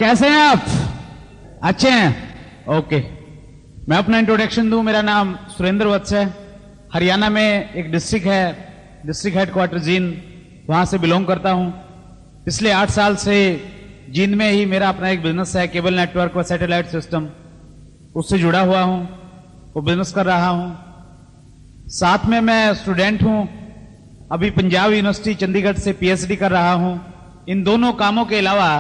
कैसे हैं आप? अच्छे हैं? ओके। मैं अपना इंट्रोडक्शन दूं। मेरा नाम सुरेंद्र वत्स है। हरियाणा में एक डिस्ट्रिक्ट है, डिस्ट्रिक्ट हेडक्वार्टर जींद, वहां से बिलोंग करता हूं। पिछले 8 साल से जींद में ही मेरा अपना एक बिजनेस है, केबल नेटवर्क और सैटेलाइट सिस्टम, उससे जुड़ा हुआ हूं, वो बिजनेस कर रहा हूं। साथ में मैं स्टूडेंट हूं, अभी पंजाब यूनिवर्सिटी चंडीगढ़ से पीएचडी कर रहा हूं। इन दोनों कामों के अलावा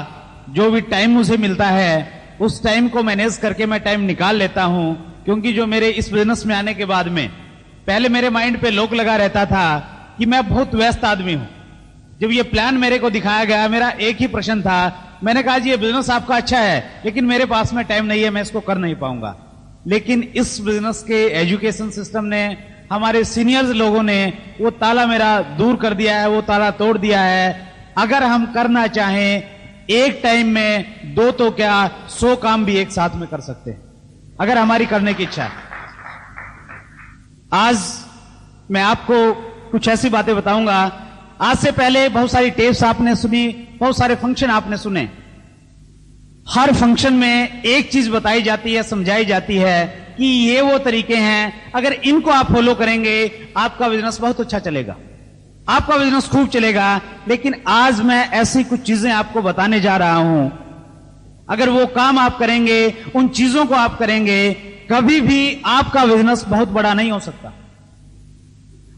जो भी टाइम मुझे मिलता है उस टाइम को मैनेज करके मैं टाइम निकाल लेता हूं, क्योंकि जो मेरे इस बिजनेस में आने के बाद में पहले मेरे माइंड पे लोक लगा रहता था कि मैं बहुत व्यस्त आदमी हूं। जब ये प्लान मेरे को दिखाया गया, मेरा एक ही प्रश्न था, मैंने कहा जी ये बिजनेस आपका अच्छा है लेकिन मेरे पास में टाइम नहीं है, मैं इसको कर नहीं पाऊंगा। लेकिन इस बिजनेस के एजुकेशन सिस्टम ने, हमारे सीनियर्स लोगों ने वो ताला मेरा दूर कर दिया है, वो ताला तोड़ दिया है। अगर हम करना चाहें एक टाइम में 2 तो क्या 100 काम भी एक साथ में कर सकते हैं, अगर हमारी करने की इच्छा है। आज मैं आपको कुछ ऐसी बातें बताऊंगा। आज से पहले बहुत सारी टेप्स आपने सुनी, बहुत सारे फंक्शन आपने सुने। हर फंक्शन में एक चीज बताई जाती है, समझाई जाती है कि ये वो तरीके हैं, अगर इनको आप फॉलो करेंगे आपका बिजनेस बहुत अच्छा चलेगा, आपका बिजनेस खूब चलेगा। लेकिन आज मैं ऐसी कुछ चीजें आपको बताने जा रहा हूं, अगर वो काम आप करेंगे, उन चीजों को आप करेंगे, कभी भी आपका बिजनेस बहुत बड़ा नहीं हो सकता।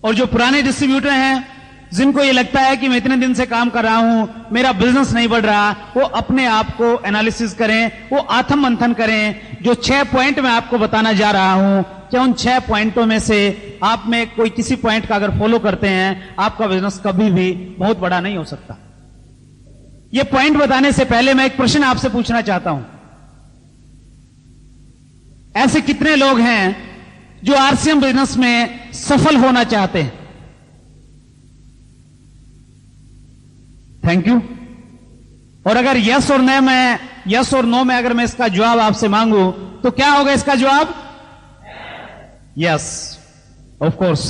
और जो पुराने डिस्ट्रीब्यूटर हैं, जिनको ये लगता है कि मैं इतने दिन से काम कर रहा हूं, मेरा बिजनेस नहीं बढ़ रहा, वो अपने आप को एनालिसिस करें, वो आत्म मंथन करें। जो 6 पॉइंट मैं आपको बताना जा रहा हूं, क्या उन 6 पॉइंटों में से आप में कोई किसी पॉइंट का अगर फॉलो करते हैं, आपका बिजनेस कभी भी बहुत बड़ा नहीं हो सकता। ये पॉइंट बताने से पहले मैं एक प्रश्न आपसे पूछना चाहता हूं। ऐसे कितने लोग हैं जो आरसीएम बिजनेस में सफल होना चाहते हैं? Thank you. और अगर यस और नो में अगर मैं इसका जवाब आपसे मांगू तो क्या होगा इसका जवाब? Yes, of course.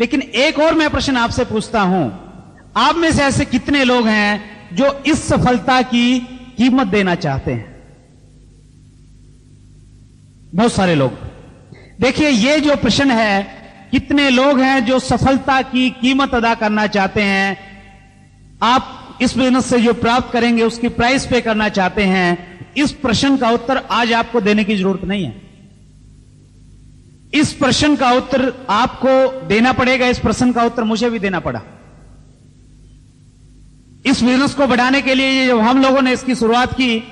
लेकिन एक और मैं प्रश्न आपसे पूछता हूं, आप में से ऐसे कितने लोग हैं जो इस सफलता की कीमत देना चाहते हैं? बहुत सारे लोग। देखिए, ये जो प्रश्न है, कितने लोग हैं जो सफलता की कीमत अदा करना चाहते हैं, आप इस बिजनेस से जो प्राप्त करेंगे उसकी प्राइस पे करना चाहते हैं, इस प्रश्न का उत्तर आज आपको देने की जरूरत नहीं है। इस प्रश्न का उत्तर आपको देना पड़ेगा, इस प्रश्न का उत्तर मुझे भी देना पड़ा। इस बिजनेस को बढ़ाने के लिए जब हम लोगों ने इसकी शुरुआत की,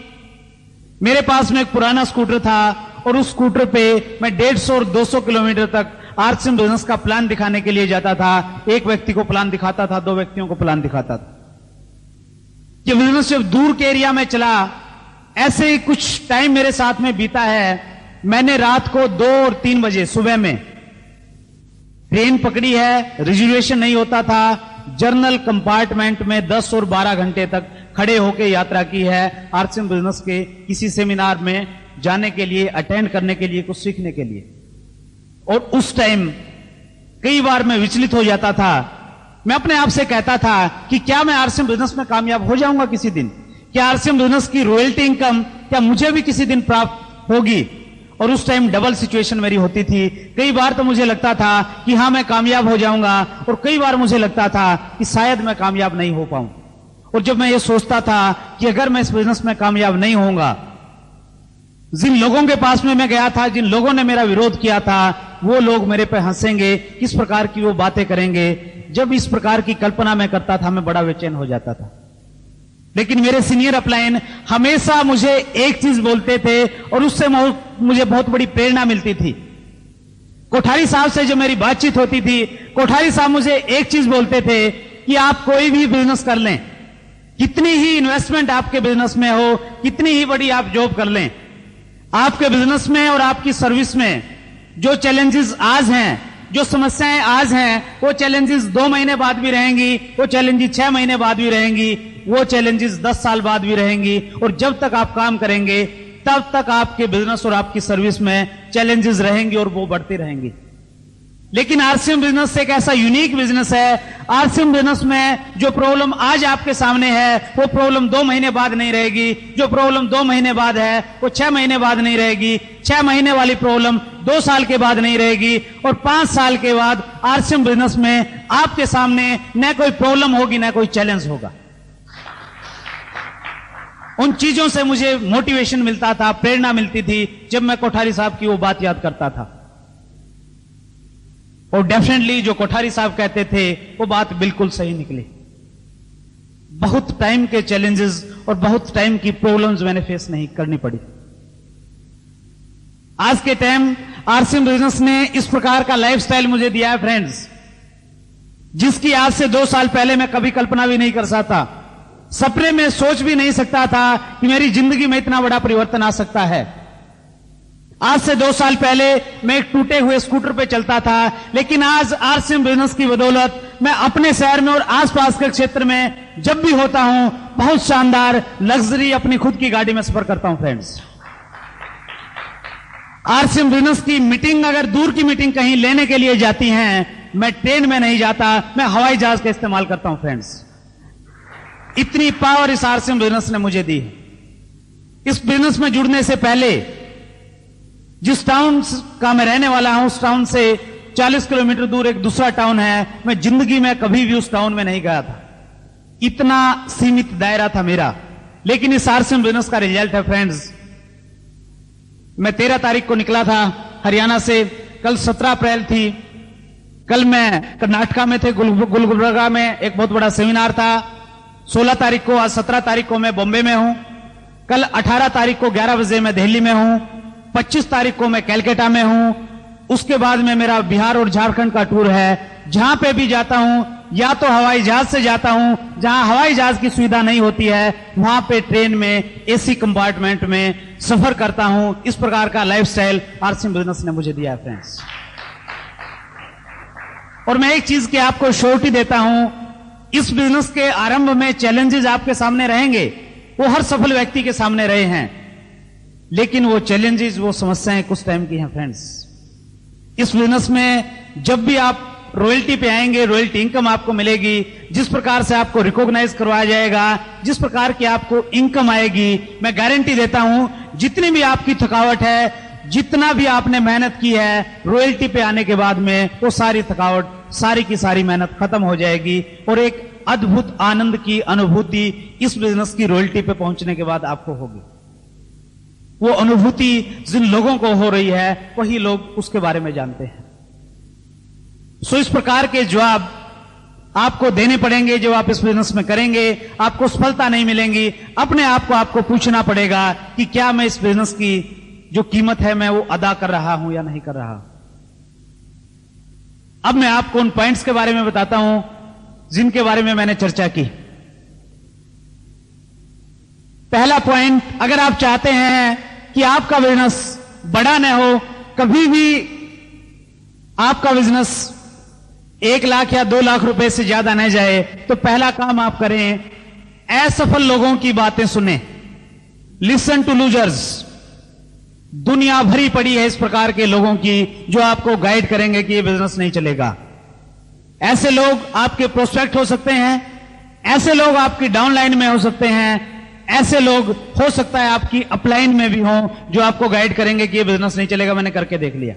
मेरे पास में एक पुराना स्कूटर था और उस स्कूटर पे मैं 150 और 200 किलोमीटर तक आरसीएम बिजनेस का प्लान दिखाने के लिए जाता था। एक व्यक्ति को प्लान दिखाता था, 2 व्यक्तियों को प्लान दिखाता था। ये बिजनेस जब दूर के एरिया में चला, ऐसे ही कुछ टाइम मेरे साथ में बीता है। मैंने रात को 2 और 3 बजे सुबह में ट्रेन पकड़ी है, रिजर्वेशन नहीं होता था, जर्नल कंपार्टमेंट में 10 और 12 घंटे तक खड़े होकर यात्रा की है आरसीएम बिजनेस के किसी सेमिनार में जाने के लिए, अटेंड करने के लिए, कुछ सीखने के लिए। और उस टाइम कई बार मैं विचलित हो जाता था। मैं अपने आप से कहता था कि क्या मैं आरसीएम बिजनेस में कामयाब हो जाऊंगा किसी दिन? क्या आरसीएम बिजनेस की रॉयल्टी इनकम क्या मुझे भी किसी दिन प्राप्त होगी? और उस टाइम डबल सिचुएशन मेरी होती थी। कई बार तो मुझे लगता था कि हां मैं कामयाब हो जाऊंगा, और कई बार मुझे लगता था कि शायद मैं कामयाब नहीं हो पाऊं। और जब मैं ये सोचता था कि अगर मैं इस बिजनेस में कामयाब नहीं होऊंगा, जिन लोगों के पास में मैं गया था, जिन लोगों ने मेरा विरोध किया था, वो लोग मेरे पे हंसेंगे, किस प्रकार की वो बातें करेंगे। जब इस प्रकार की कल्पना मैं करता था, मैं बड़ा बेचैन हो जाता था। लेकिन मेरे सीनियर अपलाइन हमेशा मुझे एक चीज बोलते थे और उससे मुझे बहुत बड़ी प्रेरणा मिलती थी। कोठारी साहब से जो मेरी बातचीत होती थी, कोठारी साहब मुझे एक चीज बोलते थे कि आप कोई भी बिजनेस कर लें, कितनी ही इन्वेस्टमेंट आपके बिजनेस में हो, कितनी ही बड़ी आप जॉब कर लें, आपके बिजनेस में और आपकी सर्विस में जो चैलेंजेस आज हैं, जो समस्याएं आज हैं, वो चैलेंजेस 2 महीने बाद भी रहेंगी, वो चैलेंजेस 6 महीने बाद भी रहेंगी, वो चैलेंजेस 10 साल बाद भी रहेंगी। और जब तक आप काम करेंगे तब तक आपके बिजनेस और आपकी सर्विस में चैलेंजेस रहेंगी और वो बढ़ते रहेंगी। लेकिन आरसीएम बिजनेस एक ऐसा यूनिक बिजनेस है, आरसीएम बिजनेस में जो प्रॉब्लम आज आपके सामने है वो प्रॉब्लम 2 महीने बाद नहीं रहेगी, जो प्रॉब्लम 2 महीने बाद है वो 6 महीने बाद नहीं रहेगी, 6 महीने वाली प्रॉब्लम 2 साल के बाद नहीं रहेगी, और 5 साल के बाद आरसीएम बिजनेस में आपके सामने न कोई प्रॉब्लम होगी न कोई चैलेंज होगा। उन चीजों से मुझे मोटिवेशन मिलता था, प्रेरणा मिलती थी जब मैं कोठारी साहब की वो बात याद करता था। और डेफिनेटली जो कोठारी साहब कहते थे वो बात बिल्कुल सही निकली। बहुत टाइम के चैलेंजेस और बहुत टाइम की प्रॉब्लम्स मैंने फेस नहीं करनी पड़ी। आज के टाइम आरसीएम बिजनेस ने इस प्रकार का लाइफस्टाइल मुझे दिया है फ्रेंड्स, जिसकी आज से 2 साल पहले मैं कभी कल्पना भी नहीं कर सकता, सपने में सोच भी नहीं सकता था कि मेरी जिंदगी में इतना बड़ा परिवर्तन आ सकता है। आज से 2 साल पहले मैं एक टूटे हुए स्कूटर पे चलता था, लेकिन आज आरसीएम बिजनेस की बदौलत मैं अपने शहर में और आसपास के क्षेत्र में जब भी होता हूं बहुत शानदार लग्जरी अपनी खुद की गाड़ी में सफर करता हूं फ्रेंड्स। आरसीएम बिजनेस की मीटिंग, अगर दूर की मीटिंग कहीं लेने के लिए जाती हैं, मैं ट्रेन में नहीं जाता, मैं हवाई जहाज का इस्तेमाल करता हूं फ्रेंड्स। इतनी पावर इस आरसीएम बिजनेस ने मुझे दी। इस बिजनेस में जुड़ने से पहले जिस टाउन का मैं रहने वाला हूं, उस टाउन से 40 किलोमीटर दूर एक दूसरा टाउन है, मैं जिंदगी में कभी भी उस टाउन में नहीं गया था। इतना सीमित दायरा था मेरा। लेकिन इस आरसीएम बिजनेस का रिजल्ट है फ्रेंड्स, मैं 13 तारीख को निकला था हरियाणा से, कल 17 अप्रैल थी, कल मैं कर्नाटका में थे, गुलबर्गा में एक बहुत बड़ा सेमिनार था। 16 तारीख को, आज 17 तारीख को मैं बॉम्बे में हूं, कल 18 तारीख को 11 बजे मैं दिल्ली में हूं, 25 तारीख को मैं कैलकाटा में हूं, उसके बाद में मेरा बिहार और झारखंड का टूर है। जहां पे भी जाता हूं या तो हवाई जहाज से जाता हूं, जहां हवाई जहाज की सुविधा नहीं होती है वहां पे ट्रेन में एसी कंपार्टमेंट में सफर करता हूं। इस प्रकार का लाइफस्टाइल आरसीएम बिजनेस ने मुझे दिया है फ्रेंड्स। और मैं एक चीज की आपको श्योरिटी देता हूं, इस बिजनेस के आरंभ में चैलेंजेस आपके सामने रहेंगे, वो हर सफल व्यक्ति के सामने रहे हैं, लेकिन वो चैलेंजेस, वो समस्याएं कुछ टाइम की हैं फ्रेंड्स। इस बिजनेस में जब भी आप रॉयल्टी पे आएंगे, रॉयल्टी इनकम आपको मिलेगी, जिस प्रकार से आपको रिकॉग्नाइज करवाया जाएगा, जिस प्रकार की आपको इनकम आएगी, मैं गारंटी देता हूं जितनी भी आपकी थकावट है, जितना भी आपने मेहनत की है, रॉयल्टी पे आने के बाद में वो सारी थकावट, सारी की सारी मेहनत खत्म हो जाएगी और एक अद्भुत आनंद की अनुभूति इस बिजनेस की रॉयल्टी पे पहुंचने के बाद आपको होगी। वो अनुभूति जिन लोगों को हो रही है वही लोग उसके बारे में जानते हैं। सो इस प्रकार के जवाब आपको देने पड़ेंगे जब आप इस बिजनेस में करेंगे। आपको सफलता नहीं मिलेंगी, अपने आप को आपको पूछना पड़ेगा कि क्या मैं इस बिजनेस की जो कीमत है मैं वो अदा कर रहा हूं या नहीं कर रहा। अब मैं आपको उन पॉइंट्स के बारे में बताता हूं जिनके बारे में मैंने चर्चा की। पहला पॉइंट, अगर आप चाहते हैं कि आपका बिजनेस बड़ा न हो, कभी भी आपका बिजनेस 1 लाख या 2 लाख रुपए से ज्यादा न जाए, तो पहला काम आप करें, असफल लोगों की बातें सुने। Listen to losers. दुनिया भरी पड़ी है इस प्रकार के लोगों की जो आपको गाइड करेंगे कि ये बिजनेस नहीं चलेगा। ऐसे लोग आपके प्रोस्पेक्ट हो सकते हैं, ऐसे लोग आपकी डाउनलाइन में हो सकते हैं, ऐसे लोग हो सकता है आपकी अपलाइन में भी हों जो आपको गाइड करेंगे कि ये बिजनेस नहीं चलेगा, मैंने करके देख लिया।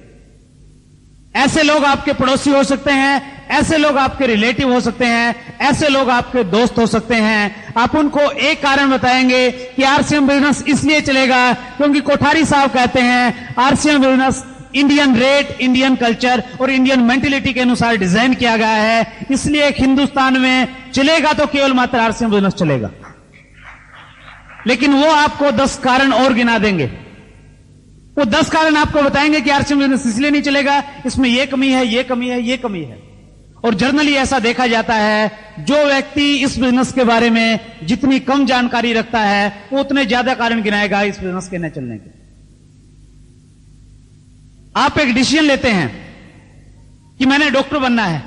ऐसे लोग आपके पड़ोसी हो सकते हैं, ऐसे लोग आपके रिलेटिव हो सकते हैं, ऐसे लोग आपके दोस्त हो सकते हैं। आप उनको एक कारण बताएंगे कि आरसीएम बिजनेस इसलिए चलेगा क्योंकि कोठारी साहब कहते हैं RCM business Indian rate, Indian culture और इंडियन मेंटेलिटी के अनुसार डिजाइन किया गया है, इसलिए एक हिंदुस्तान में चलेगा तो केवल मात्र आरसीएम बिजनेस चलेगा। लेकिन वो आपको 10 कारण और गिना देंगे। वो 10 कारण आपको बताएंगे कि आरसीएम बिजनेस इसलिए नहीं चलेगा, इसमें ये कमी है, ये कमी है, ये कमी है। और जनरली ऐसा देखा जाता है, जो व्यक्ति इस बिजनेस के बारे में जितनी कम जानकारी रखता है वो उतने ज्यादा कारण गिनाएगा इस बिजनेस के न चलने के। आप एक डिसीजन लेते हैं कि मैंने डॉक्टर बनना है।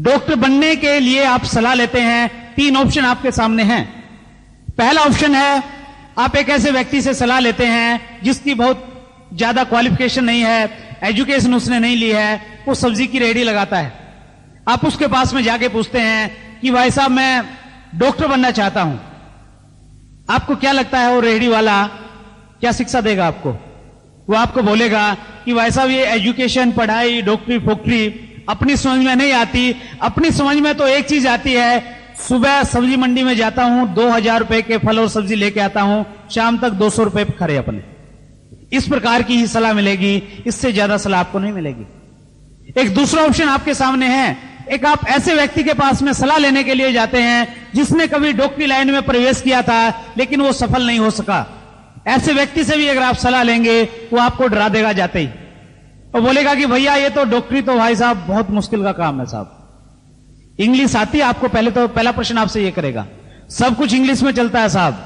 डॉक्टर बनने के लिए आप सलाह लेते हैं, 3 ऑप्शन आपके सामने हैं। पहला ऑप्शन है, आप एक ऐसे व्यक्ति से सलाह लेते हैं जिसकी बहुत ज्यादा क्वालिफिकेशन नहीं है, एजुकेशन उसने नहीं ली है, वो सब्जी की रेहड़ी लगाता है। आप उसके पास में जाके पूछते हैं कि भाई साहब मैं डॉक्टर बनना चाहता हूं, आपको क्या लगता है वो रेहड़ी वाला क्या शिक्षा देगा आपको? वो आपको बोलेगा कि भाई साहब ये एजुकेशन, पढ़ाई, डॉक्टरी फोक्टरी अपनी समझ में नहीं आती। अपनी समझ में तो एक चीज आती है, सुबह सब्जी मंडी में जाता हूं, 2000 रुपए के फल और सब्जी लेके आता हूं, शाम तक 200 रुपए खरे अपने। इस प्रकार की ही सलाह मिलेगी, इससे ज्यादा सलाह आपको नहीं मिलेगी। एक दूसरा ऑप्शन आपके सामने है, एक आप ऐसे व्यक्ति के पास में सलाह लेने के लिए जाते हैं जिसने कभी डॉक्टरी लाइन में प्रवेश किया था लेकिन वो सफल नहीं हो सका। ऐसे व्यक्ति से भी अगर आप सलाह लेंगे वो आपको डरा देगा जाते ही, और बोलेगा कि भैया ये तो डॉक्टरी तो भाई साहब बहुत मुश्किल का काम है साहब। इंग्लिश आती है आपको? पहले तो पहला प्रश्न आपसे ये करेगा, सब कुछ इंग्लिश में चलता है साहब,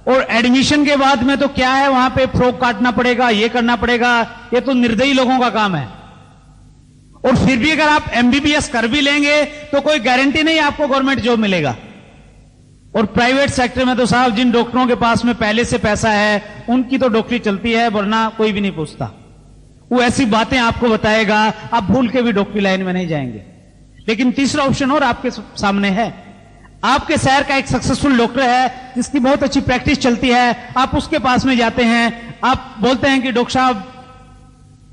और एडमिशन के बाद में तो क्या है, वहां पे फ्रॉक काटना पड़ेगा, ये करना पड़ेगा, ये तो निर्दयी लोगों का काम है। और फिर भी अगर आप एमबीबीएस कर भी लेंगे तो कोई गारंटी नहीं आपको गवर्नमेंट जॉब मिलेगा। और प्राइवेट सेक्टर में तो साहब जिन डॉक्टरों के पास में पहले से पैसा है उनकी तो डॉक्टरी चलती है, वरना कोई भी नहीं पूछता। वो ऐसी बातें आपको बताएगा, आप भूल के भी डॉक्टरी लाइन में नहीं जाएंगे। लेकिन तीसरा ऑप्शन और आपके सामने है, आपके शहर का एक सक्सेसफुल डॉक्टर है जिसकी बहुत अच्छी प्रैक्टिस चलती है, आप उसके पास में जाते हैं, आप बोलते हैं कि डॉक्टर साहब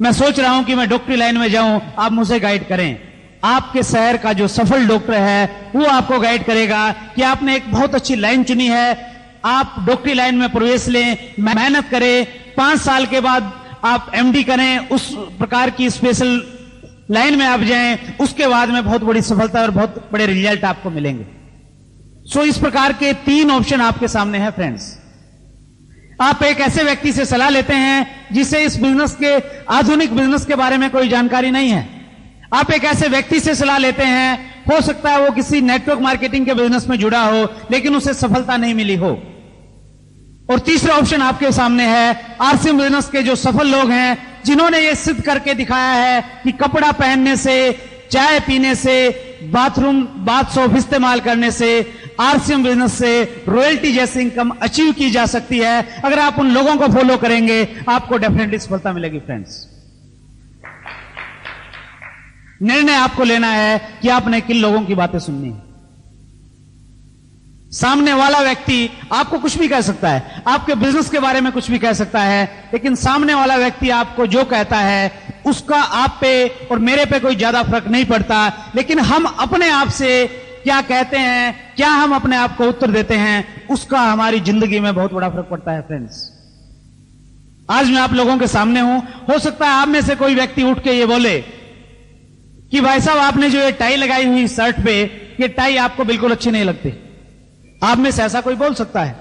मैं सोच रहा हूं कि मैं डॉक्टरी लाइन में जाऊं, आप मुझे गाइड करें। आपके शहर का जो सफल डॉक्टर है वो आपको गाइड करेगा कि आपने एक बहुत अच्छी लाइन चुनी है, आप डॉक्टरी लाइन में प्रवेश लें, मेहनत करें, 5 साल के बाद आप एमडी करें, उस प्रकार की स्पेशल लाइन में आप जाएं, उसके बाद में बहुत बड़ी सफलता और बहुत बड़े रिजल्ट आपको मिलेंगे। सो इस प्रकार के 3 ऑप्शन आपके सामने हैं फ्रेंड्स। आप एक ऐसे व्यक्ति से सलाह लेते हैं जिसे इस बिजनेस के, आधुनिक बिजनेस के बारे में कोई जानकारी नहीं है। आप एक ऐसे व्यक्ति से सलाह लेते हैं, हो सकता है वो किसी नेटवर्क मार्केटिंग के बिजनेस में जुड़ा हो लेकिन उसे सफलता नहीं मिली हो। और तीसरा ऑप्शन आपके सामने है, आरसीएम बिजनेस के जो सफल लोग हैं जिन्होंने ये सिद्ध करके दिखाया है कि कपड़ा पहनने से, चाय पीने से, बाथ सोप इस्तेमाल करने से, आरसीएम बिजनेस से रॉयल्टी जैसी इनकम अचीव की जा सकती है। अगर आप उन लोगों को फॉलो करेंगे आपको डेफिनेटली सफलता मिलेगी फ्रेंड्स। निर्णय आपको लेना है कि आपने किन लोगों की बातें सुननी है। सामने वाला व्यक्ति आपको कुछ भी कह सकता है, आपके बिजनेस के बारे में कुछ भी कह सकता है, लेकिन सामने वाला व्यक्ति आपको जो कहता है उसका आप पे और मेरे पे कोई ज्यादा फर्क नहीं पड़ता। लेकिन हम अपने आप से क्या कहते हैं, क्या हम अपने आप को उत्तर देते हैं, उसका हमारी जिंदगी में बहुत बड़ा फर्क पड़ता है फ्रेंड्स। आज मैं आप लोगों के सामने हूं, हो सकता है आप में से कोई व्यक्ति उठ के ये बोले कि भाई साहब आपने जो ये टाई लगाई हुई शर्ट पे, ये टाई आपको बिल्कुल अच्छी नहीं लगती। आप में से ऐसा कोई बोल सकता है।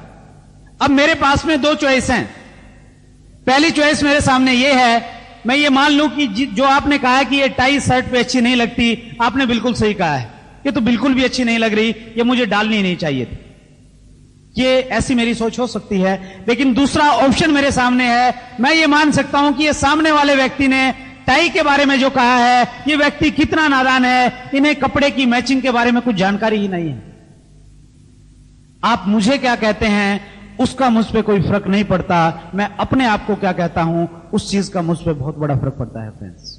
अब मेरे पास में 2 चॉइस हैं। पहली चॉइस मेरे सामने ये है, मैं ये मान लूं कि जो आपने कहा कि ये टाई शर्ट पे अच्छी नहीं लगती, आपने बिल्कुल सही कहा है, ये तो बिल्कुल भी अच्छी नहीं लग रही, ये मुझे डालनी नहीं चाहिए थी। ये ऐसी मेरी सोच हो सकती है। लेकिन दूसरा ऑप्शन मेरे सामने है, मैं ये मान सकता हूं कि ये सामने वाले व्यक्ति ने टाई के बारे में जो कहा है, ये व्यक्ति कितना नादान है, इन्हें कपड़े की मैचिंग के बारे में कुछ जानकारी ही नहीं है। आप मुझे क्या कहते हैं उसका मुझ पे कोई फर्क नहीं पड़ता, मैं अपने आप को क्या कहता हूं उस चीज का मुझ पे बहुत बड़ा फर्क पड़ता है फ्रेंड्स।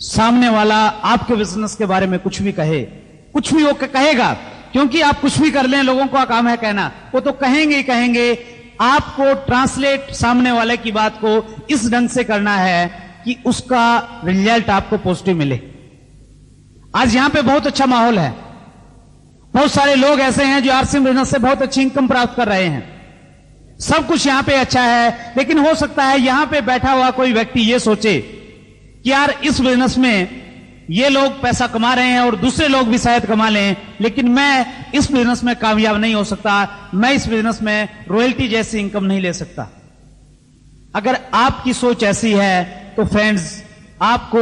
सामने वाला आपके बिजनेस के बारे में कुछ भी कहे, कुछ भी वो कहेगा, क्योंकि आप कुछ भी कर लें, लोगों का काम है कहना, वो तो कहेंगे ही कहेंगे। आपको ट्रांसलेट सामने वाले की बात को इस ढंग से करना है कि उसका रिजल्ट आपको पॉजिटिव मिले। आज यहां पे बहुत अच्छा माहौल है, बहुत सारे लोग ऐसे हैं जो आरसीएम बिजनेस से बहुत अच्छी इनकम प्राप्त कर रहे हैं, सब कुछ यहां पे अच्छा है। लेकिन हो सकता है यहां पे बैठा हुआ कोई व्यक्ति ये सोचे कि यार इस बिजनेस में ये लोग पैसा कमा रहे हैं और दूसरे लोग भी शायद कमा लें, लेकिन मैं इस बिजनेस में कामयाब नहीं हो सकता, मैं इस बिजनेस में रॉयल्टी जैसी इनकम नहीं ले सकता। अगर आपकी सोच ऐसी है तो फ्रेंड्स आपको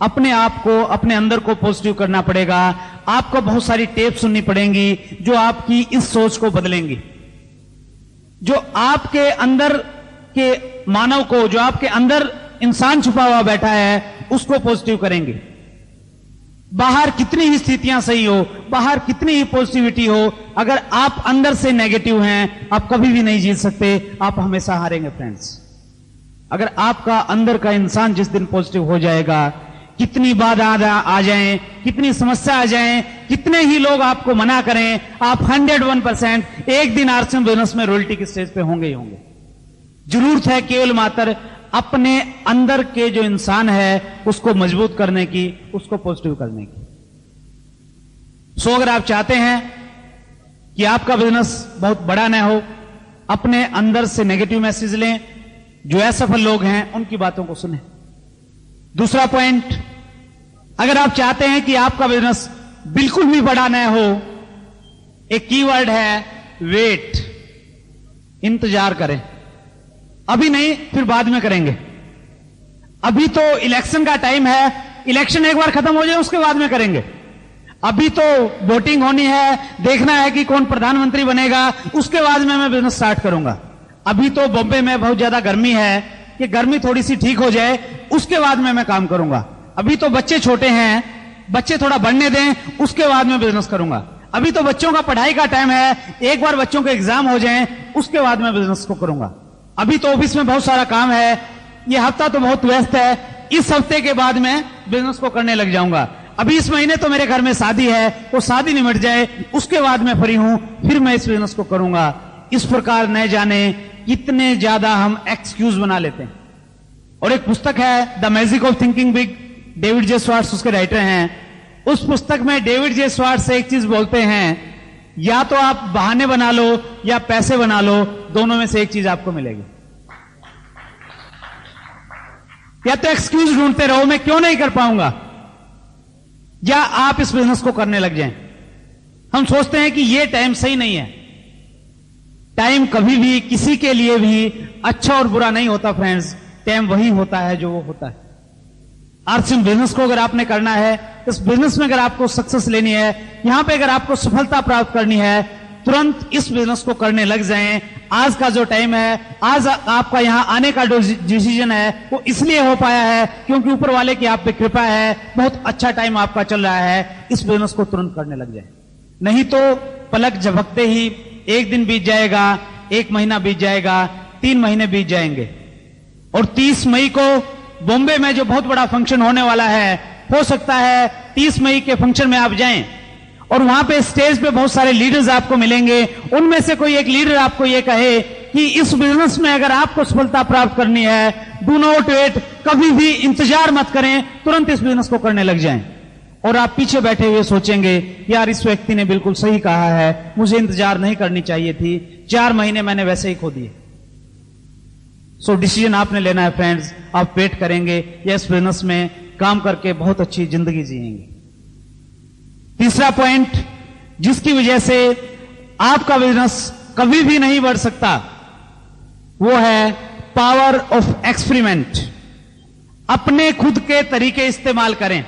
अपने आप को, अपने अंदर को पॉजिटिव करना पड़ेगा। आपको बहुत सारी टेप सुननी पड़ेंगी जो आपकी इस सोच को बदलेंगी, जो आपके अंदर के मानव को, जो आपके अंदर इंसान छुपा हुआ बैठा है उसको पॉजिटिव करेंगे। बाहर कितनी ही स्थितियां सही हो, बाहर कितनी ही पॉजिटिविटी हो, अगर आप अंदर से नेगेटिव हैं आप कभी भी नहीं जीत सकते, आप हमेशा हारेंगे फ्रेंड्स। अगर आपका अंदर का इंसान जिस दिन पॉजिटिव हो जाएगा, कितनी बाधा आ जाएं, कितनी समस्या आ जाएं, कितने ही लोग आपको मना करें, आप 101% एक दिन आरसीएम बिजनेस में रॉयल्टी की स्टेज पे होंगे ही होंगे। जरूरत है केवल मात्र अपने अंदर के जो इंसान है उसको मजबूत करने की, उसको पॉजिटिव करने की। सो अगर आप चाहते हैं कि आपका बिजनेस बहुत बड़ा ना हो, अपने अंदर से नेगेटिव मैसेज लें, जो असफल लोग हैं उनकी बातों को सुनें। दूसरा पॉइंट, अगर आप चाहते हैं कि आपका बिजनेस बिल्कुल भी बड़ा ना हो, एक कीवर्ड है वेट, इंतजार करें। अभी नहीं, फिर बाद में करेंगे। अभी तो इलेक्शन का टाइम है, इलेक्शन एक बार खत्म हो जाए उसके बाद में करेंगे। अभी तो वोटिंग होनी है, देखना है कि कौन प्रधानमंत्री बनेगा, उसके बाद में मैं बिजनेस स्टार्ट करूंगा। अभी तो बॉम्बे में बहुत ज्यादा गर्मी है, कि गर्मी थोड़ी सी ठीक हो जाए उसके बाद में मैं काम करूंगा। अभी तो बच्चे छोटे हैं, बच्चे थोड़ा बढ़ने दें, उसके बाद में बिजनेस करूंगा। अभी तो बच्चों का पढ़ाई का टाइम है, एक बार बच्चों के एग्जाम हो जाएं, उसके बाद में बिजनेस को करूंगा। अभी तो ऑफिस में बहुत सारा काम है, ये हफ्ता तो बहुत व्यस्त है, इस हफ्ते के बाद में बिजनेस को करने लग जाऊंगा। अभी इस महीने तो मेरे घर में शादी है, वो शादी निमट जाए उसके बाद मैं फ्री हूं, फिर मैं इस बिजनेस को करूंगा। इस प्रकार न जाने कितने ज्यादा हम एक्सक्यूज बना लेते हैं। और एक पुस्तक है the magic of thinking big, David J Swarts उसके राइटर हैं। उस पुस्तक में डेविड जे स्वार्ट्स एक चीज बोलते हैं, या तो आप बहाने बना लो या पैसे बना लो, दोनों में से एक चीज आपको मिलेगी। या तो एक्सक्यूज ढूंढते रहो मैं क्यों नहीं कर पाऊंगा, या आप इस बिजनेस को करने लग जाएं। हम सोचते हैं कि यह टाइम सही नहीं है। टाइम कभी भी किसी के लिए भी अच्छा और बुरा नहीं होता फ्रेंड्स, टाइम वही होता है जो वो होता है। आरसीएम बिजनेस को अगर आपने करना है, इस बिजनेस में अगर आपको सक्सेस लेनी है, यहां पे अगर आपको सफलता प्राप्त करनी है, तुरंत इस बिजनेस को करने लग जाएं। आज का जो टाइम है, आज आपका यहां आने का जो डिसीजन है वो इसलिए हो पाया है क्योंकि ऊपर वाले की आप पे कृपा है, बहुत अच्छा टाइम आपका चल रहा है, इस बिजनेस को तुरंत करने लग जाए। नहीं तो पलक झपकते ही एक दिन बीत जाएगा, एक महीना बीत जाएगा, 3 महीने बीत जाएंगे। और 30 मई को बॉम्बे में जो बहुत बड़ा फंक्शन होने वाला है, हो सकता है 30 मई के फंक्शन में आप जाएं और वहां पे स्टेज पे बहुत सारे लीडर्स आपको मिलेंगे। उनमें से कोई एक लीडर आपको यह कहे कि इस बिजनेस में अगर आपको सफलता प्राप्त करनी है, डू नॉट वेट, कभी भी इंतजार मत करें, तुरंत इस बिजनेस को करने लग जाएं। और आप पीछे बैठे हुए सोचेंगे, यार इस व्यक्ति ने बिल्कुल सही कहा है, मुझे इंतजार नहीं करनी चाहिए थी, 4 महीने मैंने वैसे ही खो दिए। सो डिसीजन आपने लेना है फ्रेंड्स, आप वेट करेंगे या इस बिजनेस में काम करके बहुत अच्छी जिंदगी जिएंगे। तीसरा पॉइंट, जिसकी वजह से आपका बिजनेस कभी भी नहीं बढ़ सकता, वो है पावर ऑफ एक्सपेरिमेंट। अपने खुद के तरीके इस्तेमाल करें,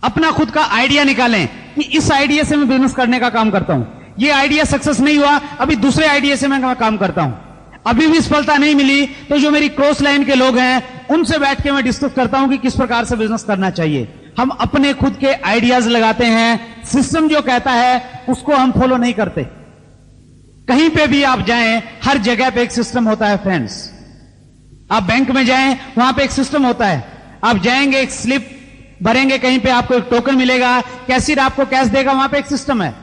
अपना खुद का आइडिया निकालें कि इस आइडिया से मैं बिजनेस करने का काम करता हूं, ये आइडिया सक्सेस नहीं हुआ, अभी दूसरे आइडिया से मैं काम करता हूं, अभी भी सफलता नहीं मिली, तो जो मेरी क्रॉस लाइन के लोग हैं उनसे बैठ के मैं डिस्कस करता हूं कि किस प्रकार से बिजनेस करना चाहिए। हम अपने खुद के आइडियाज लगाते हैं, सिस्टम जो कहता है उसको हम फॉलो नहीं करते। कहीं पे भी आप जाएं, हर जगह पे एक सिस्टम होता है फ्रेंड्स। आप बैंक में जाएं, वहां पे एक सिस्टम होता है। आप जाएंगे, एक स्लिप भरेंगे, कहीं पे आपको एक टोकन मिलेगा, कैशियर आपको कैश देगा, वहां पे एक सिस्टम है।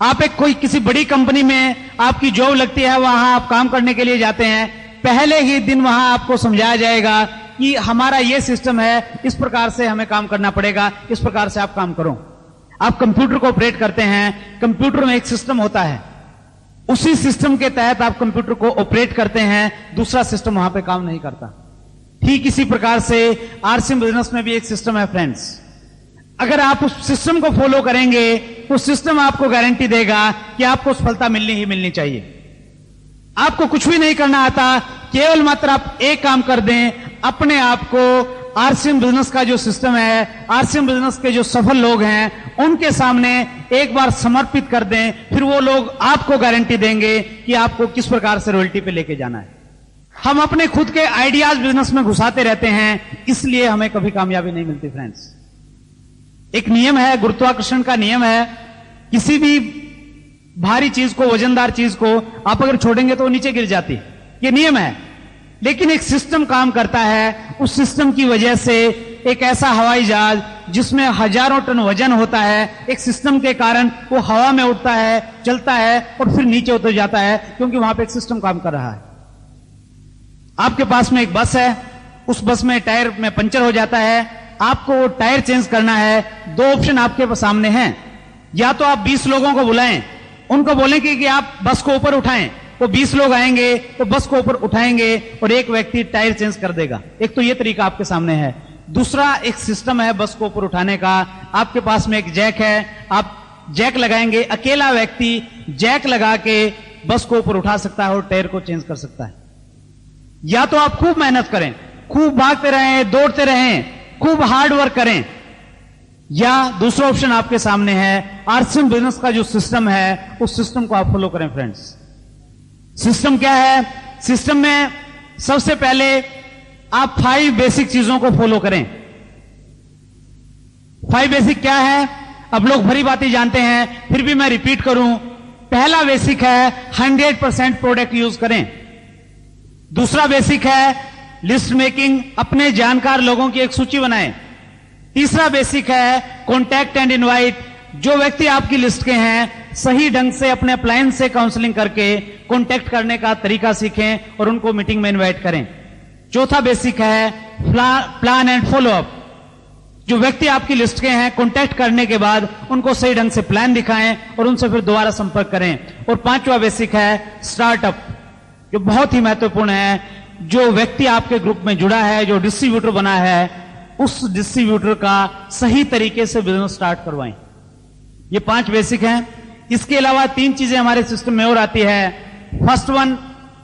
आप एक कोई किसी बड़ी कंपनी में आपकी जॉब लगती है, वहां आप काम करने के लिए जाते हैं, पहले ही दिन वहां आपको समझाया जाएगा कि हमारा यह सिस्टम है, इस प्रकार से हमें काम करना पड़ेगा, इस प्रकार से आप काम करो। आप कंप्यूटर को ऑपरेट करते हैं, कंप्यूटर में एक सिस्टम होता है, उसी सिस्टम के तहत आप कंप्यूटर को ऑपरेट करते हैं, दूसरा सिस्टम वहां पे काम नहीं करता। ठीक इसी प्रकार से आरसीएम बिजनेस में भी एक सिस्टम है फ्रेंड्स। अगर आप उस सिस्टम को फॉलो करेंगे तो सिस्टम आपको गारंटी देगा कि आपको सफलता मिलनी ही मिलनी चाहिए। आपको कुछ भी नहीं करना आता, केवल मात्र आप एक काम कर दें, अपने आप को आरसीएम बिजनेस का जो सिस्टम है, आरसीएम बिजनेस के जो सफल लोग हैं उनके सामने एक बार समर्पित कर दें, फिर वो लोग आपको गारंटी देंगे कि आपको किस प्रकार से रॉयल्टी पे लेके जाना है। हम अपने खुद के आइडियाज बिजनेस में घुसाते रहते हैं, इसलिए हमें कभी कामयाबी नहीं मिलती फ्रेंड्स। एक नियम है, गुरुत्वाकर्षण का नियम है, किसी भी भारी चीज को, वजनदार चीज को आप अगर छोड़ेंगे तो वो नीचे गिर जाती है, ये नियम है। लेकिन एक सिस्टम काम करता है। उस सिस्टम की वजह से एक ऐसा हवाई जहाज जिसमें हजारों टन वजन होता है, एक सिस्टम के कारण वो हवा में उड़ता है, चलता है और फिर नीचे उतर जाता है, क्योंकि वहां पे एक सिस्टम काम कर रहा है। आपके पास में एक बस है, उस बस में टायर में पंचर हो जाता है, आपको वो टायर चेंज करना है। दो ऑप्शन आपके सामने हैं, या तो आप 20 लोगों को बुलाएं, उनको बोलें कि आप बस को ऊपर उठाएं, तो 20 लोग आएंगे तो बस को ऊपर उठाएंगे और एक व्यक्ति टायर चेंज कर देगा। एक तो ये तरीका आपके सामने है। दूसरा एक सिस्टम है बस को ऊपर उठाने का। आपके पास में एक जैक है, आप जैक लगाएंगे, अकेला व्यक्ति जैक लगा के बस को ऊपर उठा सकता है और टायर को चेंज कर सकता है। या तो आप खूब मेहनत करें, खूब भागते रहें, दौड़ते रहें, खूब हार्ड वर्क करें, या दूसरा ऑप्शन आपके सामने है, आरसीएम बिजनेस का जो सिस्टम है उस सिस्टम को आप फॉलो करें। फ्रेंड्स, सिस्टम क्या है? सिस्टम में सबसे पहले आप 5 बेसिक चीजों को फॉलो करें। 5 बेसिक क्या है? अब लोग भरी बातें जानते हैं, फिर भी मैं रिपीट करूं। पहला बेसिक है 100% प्रोडक्ट यूज करें। दूसरा बेसिक है लिस्ट मेकिंग, अपने जानकार लोगों की एक सूची बनाएं। तीसरा बेसिक है कॉन्टैक्ट एंड इनवाइट, जो व्यक्ति आपकी लिस्ट के हैं सही ढंग से अपने अपलायन से काउंसलिंग करके कॉन्टैक्ट करने का तरीका सीखें और उनको मीटिंग में इनवाइट करें। चौथा बेसिक है प्लान एंड फॉलो अप, जो व्यक्ति आपकी लिस्ट के हैं कॉन्टैक्ट करने के बाद उनको सही ढंग से प्लान दिखाएं और उनसे फिर दोबारा संपर्क करें। और पांचवा बेसिक है स्टार्टअप, जो बहुत ही महत्वपूर्ण है। जो व्यक्ति आपके ग्रुप में जुड़ा है, जो डिस्ट्रीब्यूटर बना है, उस डिस्ट्रीब्यूटर का सही तरीके से बिजनेस स्टार्ट करवाएं। ये 5 बेसिक हैं। इसके अलावा 3 चीजें हमारे सिस्टम में और आती है। First one,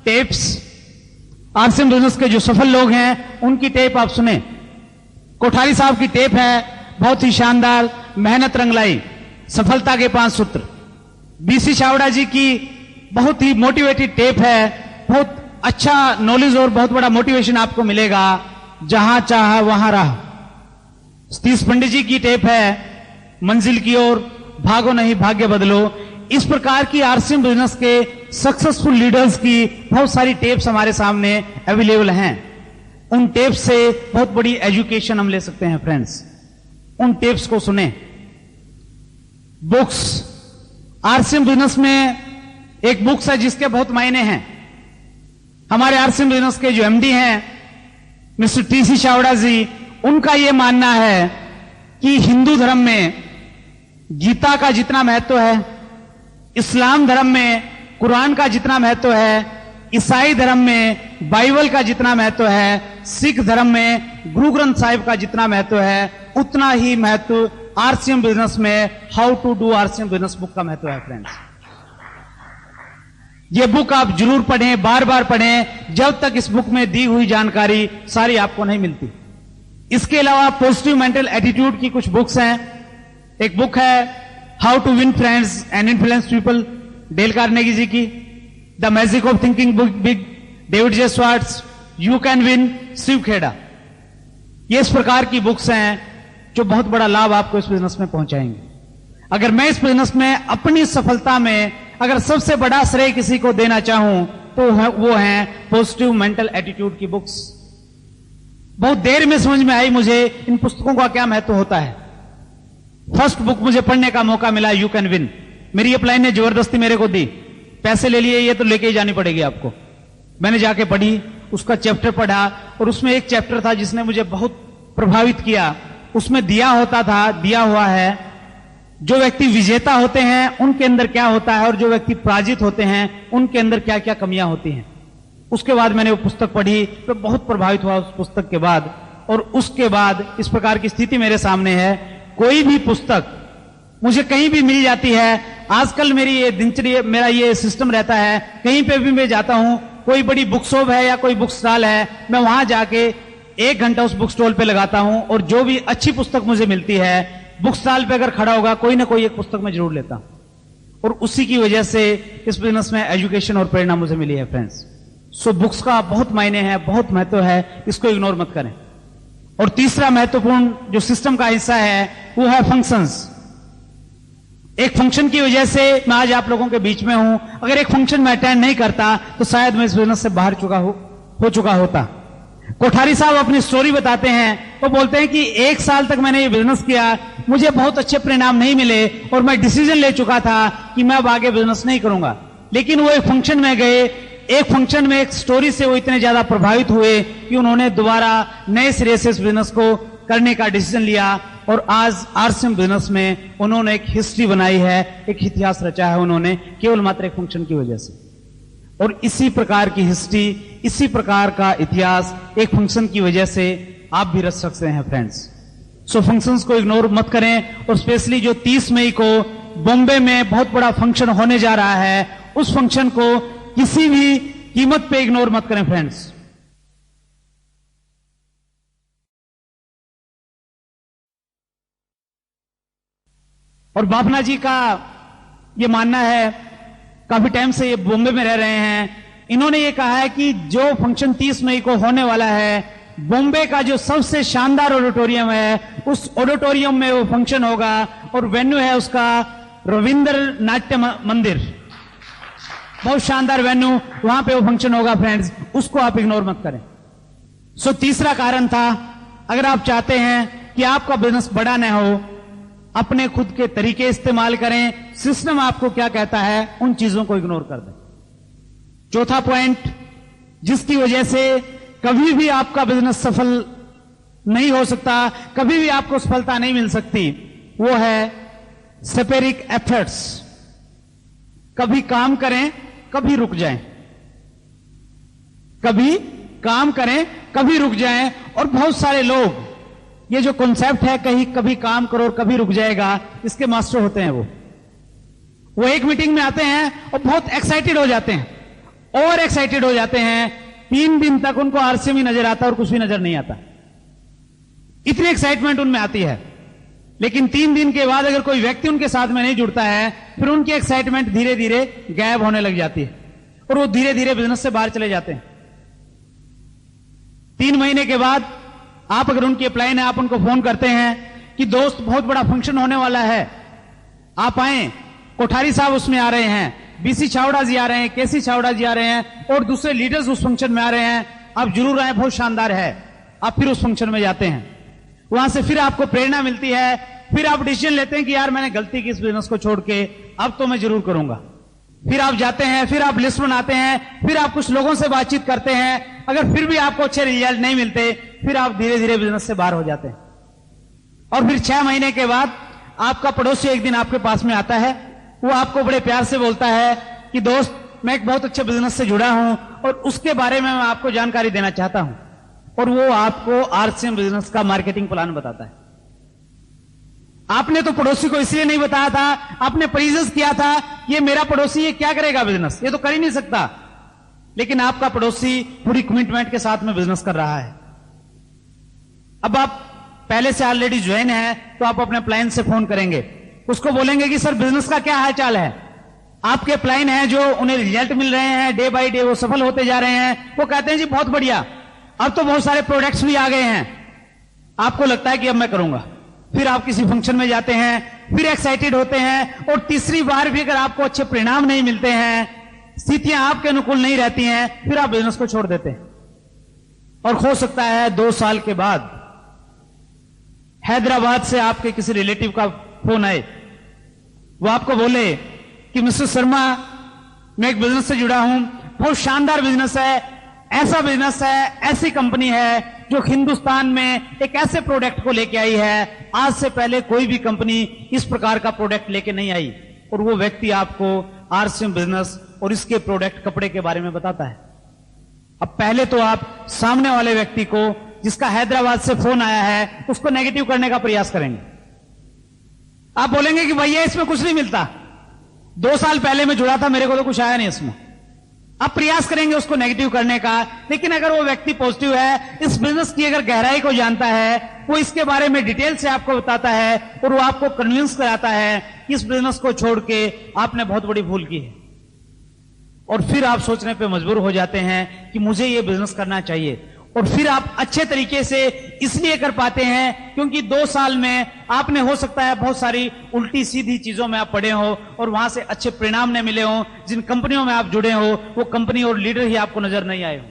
tapes. RCM business के जो सफल लोग हैं उनकी टेप आप सुने। कोठारी साहब की टेप है, बहुत ही शानदार, मेहनत रंग लाई, सफलता के 5 सूत्र। बीसी छावड़ा जी की बहुत ही मोटिवेटेड टेप है, बहुत अच्छा नॉलेज और बहुत बड़ा मोटिवेशन आपको मिलेगा। जहां चाहा वहां राह। सतीश पंडित जी की टेप है, मंजिल की ओर, भागो नहीं भाग्य बदलो। इस प्रकार की आरसीएम बिजनेस के सक्सेसफुल लीडर्स की बहुत सारी टेप्स हमारे सामने अवेलेबल हैं। उन टेप्स से बहुत बड़ी एजुकेशन हम ले सकते हैं। फ्रेंड्स, उन टेप्स को सुने। बुक्स, आरसीएम बिजनेस में एक बुक्स है जिसके बहुत मायने हैं। हमारे आरसीएम बिजनेस के जो एमडी हैं मिस्टर टीसी छावड़ा जी, उनका यह मानना है कि हिंदू धर्म में गीता का जितना महत्व है, इस्लाम धर्म में कुरान का जितना महत्व है, ईसाई धर्म में बाइबल का जितना महत्व है, सिख धर्म में गुरु ग्रंथ साहिब का जितना महत्व है, उतना ही महत्व आरसीएम बिजनेस में how to do RCM business book का महत्व है। फ्रेंड्स, ये बुक आप जरूर पढ़ें, बार बार पढ़ें, जब तक इस बुक में दी हुई जानकारी सारी आपको नहीं मिलती। इसके अलावा पॉजिटिव मेंटल एटीट्यूड की कुछ बुक्स हैं। एक बुक है how to win friends and influence people, Dale Carnegie ji की। The magic of thinking big, David J Schwartz, you can win, Shiv Khera. ये इस प्रकार की बुक्स हैं जो बहुत बड़ा लाभ आपको इस बिजनेस में पहुंचाएंगे। अगर मैं इस बिजनेस में अपनी सफलता में अगर सबसे बड़ा श्रेय किसी को देना चाहूं तो वो है पॉजिटिव मेंटल एटीट्यूड की बुक्स। बहुत देर में समझ में आई मुझे इन पुस्तकों का क्या महत्व होता है। फर्स्ट बुक मुझे पढ़ने का मौका मिला, यू कैन विन। मेरी अपलाइन ने जबरदस्ती मेरे को दी, पैसे ले लिए, ये तो लेके ही जानी पड़ेगी आपको। मैंने जाके पढ़ी, उसका चैप्टर पढ़ा और उसमें एक चैप्टर था जिसने मुझे बहुत प्रभावित किया। उसमें दिया हुआ है जो व्यक्ति विजेता होते हैं उनके अंदर क्या होता है और जो व्यक्ति पराजित होते हैं उनके अंदर क्या क्या कमियां होती हैं। उसके बाद मैंने वो पुस्तक पढ़ी तो बहुत प्रभावित हुआ उस पुस्तक के बाद। और उसके बाद इस प्रकार की स्थिति मेरे सामने है, कोई भी पुस्तक मुझे कहीं भी मिल जाती है। आजकल मेरी ये दिनचर्या, मेरा ये सिस्टम रहता है, कहीं पे भी मैं जाता हूं, कोई बड़ी बुक शॉप है या कोई बुक स्टॉल है, मैं वहां जाके 1 घंटा उस बुक स्टॉल पे लगाता हूं और जो भी अच्छी पुस्तक मुझे मिलती है, बुक स्टॉल पे अगर खड़ा होगा कोई ना कोई एक पुस्तक मैं जरूर लेता हूं। और उसी की वजह से इस बिजनेस में एजुकेशन और प्रेरणा मुझे मिली है। फ्रेंड्स, सो बुक्स का बहुत मायने है, बहुत महत्व है, इसको इग्नोर मत करें। और तीसरा महत्वपूर्ण जो सिस्टम का हिस्सा है वो है फंक्शंस। एक फंक्शन की वजह से मैं आज आप लोगों के बीच में हूं। अगर एक फंक्शन में अटेंड नहीं करता तो शायद मैं इस बिजनेस से बाहर हो चुका होता। कोठारी साहब अपनी स्टोरी बताते हैं, वो बोलते हैं कि 1 साल तक मैंने ये बिजनेस किया, मुझे बहुत अच्छे परिणाम नहीं मिले और मैं डिसीजन ले चुका था कि मैं अब आगे बिजनेस नहीं करूंगा। लेकिन वो एक फंक्शन में गए, एक फंक्शन में एक स्टोरी से वो इतने ज्यादा प्रभावित हुए कि उन्होंने दोबारा नए सिरे से इस बिजनेस को करने का डिसीजन लिया और आज आरसीएम बिजनेस में उन्होंने एक हिस्ट्री बनाई है, एक इतिहास रचा है उन्होंने, केवल मात्र एक फंक्शन की वजह से। और इसी प्रकार की हिस्ट्री, इसी प्रकार का इतिहास एक फंक्शन की वजह से आप भी रच सकते हैं फ्रेंड्स। सो फंक्शंस को इग्नोर मत करें, और स्पेशली जो 30 मई को बॉम्बे में बहुत बड़ा फंक्शन होने जा रहा है, उस फंक्शन को किसी भी कीमत पे इग्नोर मत करें फ्रेंड्स। और बापना जी का ये मानना है, काफी टाइम से ये बॉम्बे में रह रहे हैं, इन्होंने ये कहा है कि जो फंक्शन 30 मई को होने वाला है, बॉम्बे का जो सबसे शानदार ऑडिटोरियम है, उस ऑडिटोरियम में वो फंक्शन होगा और वेन्यू है उसका रविंद्र नाट्य मंदिर। बहुत शानदार वेन्यू, वहां पे वो फंक्शन होगा फ्रेंड्स, उसको आप इग्नोर मत करें। सो तीसरा कारण था, अगर आप चाहते हैं कि आपका बिजनेस बड़ा न हो, अपने खुद के तरीके इस्तेमाल करें, सिस्टम आपको क्या कहता है उन चीजों को इग्नोर कर दें। चौथा पॉइंट, जिसकी वजह से कभी भी आपका बिजनेस सफल नहीं हो सकता, कभी भी आपको सफलता नहीं मिल सकती, वो है सेपेरिक एफर्ट्स। कभी काम करें, कभी रुक जाएं, कभी काम करें, कभी रुक जाएं। और बहुत सारे लोग ये जो कॉन्सेप्ट है, कहीं कभी काम करो और कभी रुक जाएगा, इसके मास्टर होते हैं। वो एक मीटिंग में आते हैं और बहुत एक्साइटेड हो जाते हैं, और एक्साइटेड हो जाते हैं, 3 दिन तक उनको आरसीएम ही नजर आता और कुछ भी नजर नहीं आता, इतनी एक्साइटमेंट उनमें आती है। लेकिन 3 दिन के बाद अगर कोई व्यक्ति उनके साथ में नहीं जुड़ता है, फिर उनकी एक्साइटमेंट धीरे धीरे गायब होने लग जाती है और वो धीरे धीरे बिजनेस से बाहर चले जाते हैं। 3 महीने के बाद आप अगर उनकी अपलाइन है, आप उनको फोन करते हैं कि दोस्त बहुत बड़ा फंक्शन होने वाला है, आप आए, कोठारी साहब उसमें आ रहे हैं, बीसी छावड़ा जी आ रहे हैं, केसी छावड़ा जी आ रहे हैं और दूसरे लीडर्स उस फंक्शन में आ रहे हैं, आप जरूर आए, बहुत शानदार है। आप फिर उस फंक्शन में जाते हैं, वहां से फिर आपको प्रेरणा मिलती है, फिर आप डिसीजन लेते हैं कि यार मैंने गलती की इस बिजनेस को छोड़ के, अब तो मैं जरूर करूंगा। फिर आप जाते हैं, फिर आप लिस्ट बनाते हैं, फिर आप कुछ लोगों से बातचीत करते हैं, अगर फिर भी आपको अच्छे रिजल्ट नहीं मिलते, फिर आप धीरे धीरे बिजनेस से बाहर हो जाते हैं। और फिर 6 महीने के बाद आपका पड़ोसी एक दिन आपके पास में आता है, वो आपको बड़े प्यार से बोलता है कि दोस्त, मैं एक बहुत अच्छे बिजनेस से जुड़ा हूं और उसके बारे में मैं आपको जानकारी देना चाहता हूं, और वो आपको आरसीएम बिजनेस का मार्केटिंग प्लान बताता है। आपने तो पड़ोसी को इसलिए नहीं बताया था, आपने परिजस किया था, ये मेरा पड़ोसी ये क्या करेगा बिजनेस, ये तो कर ही नहीं सकता। लेकिन आपका पड़ोसी पूरी कमिटमेंट के साथ में बिजनेस कर रहा है। अब आप पहले से ऑलरेडी ज्वाइन है, तो आप अपने प्लान से फोन करेंगे, उसको बोलेंगे कि सर बिजनेस का क्या हाल चाल है। आपके प्लान है जो उन्हें रिजल्ट मिल रहे हैं, डे बाय डे वो सफल होते जा रहे हैं, वो कहते हैं जी बहुत बढ़िया, अब तो बहुत सारे प्रोडक्ट्स भी आ गए हैं। आपको लगता है कि अब मैं करूंगा, फिर आप किसी फंक्शन में जाते हैं, फिर एक्साइटेड होते हैं, और तीसरी बार भी अगर आपको अच्छे परिणाम नहीं मिलते हैं, स्थितियां आपके अनुकूल नहीं रहती हैं, फिर आप बिजनेस को छोड़ देते हैं। और हो सकता है 2 साल के बाद हैदराबाद से आपके किसी रिलेटिव का फोन आए, वो आपको बोले कि मिस्टर शर्मा, मैं एक बिजनेस से जुड़ा हूं, बहुत शानदार बिजनेस है, ऐसा बिजनेस है, ऐसी कंपनी है जो हिंदुस्तान में एक ऐसे प्रोडक्ट को लेके आई है, आज से पहले कोई भी कंपनी इस प्रकार का प्रोडक्ट लेके नहीं आई। और वो व्यक्ति आपको आरसीएम बिजनेस और इसके प्रोडक्ट कपड़े के बारे में बताता है। अब पहले तो आप सामने वाले व्यक्ति को, जिसका हैदराबाद से फोन आया है, उसको नेगेटिव करने का प्रयास करेंगे। आप बोलेंगे कि भैया इसमें कुछ नहीं मिलता, 2 साल पहले मैं जुड़ा था, मेरे को तो कुछ आया नहीं इसमें। आप प्रयास करेंगे उसको नेगेटिव करने का। लेकिन अगर वो व्यक्ति पॉजिटिव है, इस बिजनेस की अगर गहराई को जानता है, वो इसके बारे में डिटेल से आपको बताता है और वो आपको कन्विंस कराता है कि इस बिजनेस को छोड़ के आपने बहुत बड़ी भूल की है, और फिर आप सोचने पे मजबूर हो जाते हैं कि मुझे ये बिजनेस करना चाहिए। और फिर आप अच्छे तरीके से इसलिए कर पाते हैं क्योंकि 2 साल में आपने, हो सकता है बहुत सारी उल्टी सीधी चीजों में आप पड़े हो और वहां से अच्छे परिणाम न मिले हो, जिन कंपनियों में आप जुड़े हो वो कंपनी और लीडर ही आपको नजर नहीं आए हो।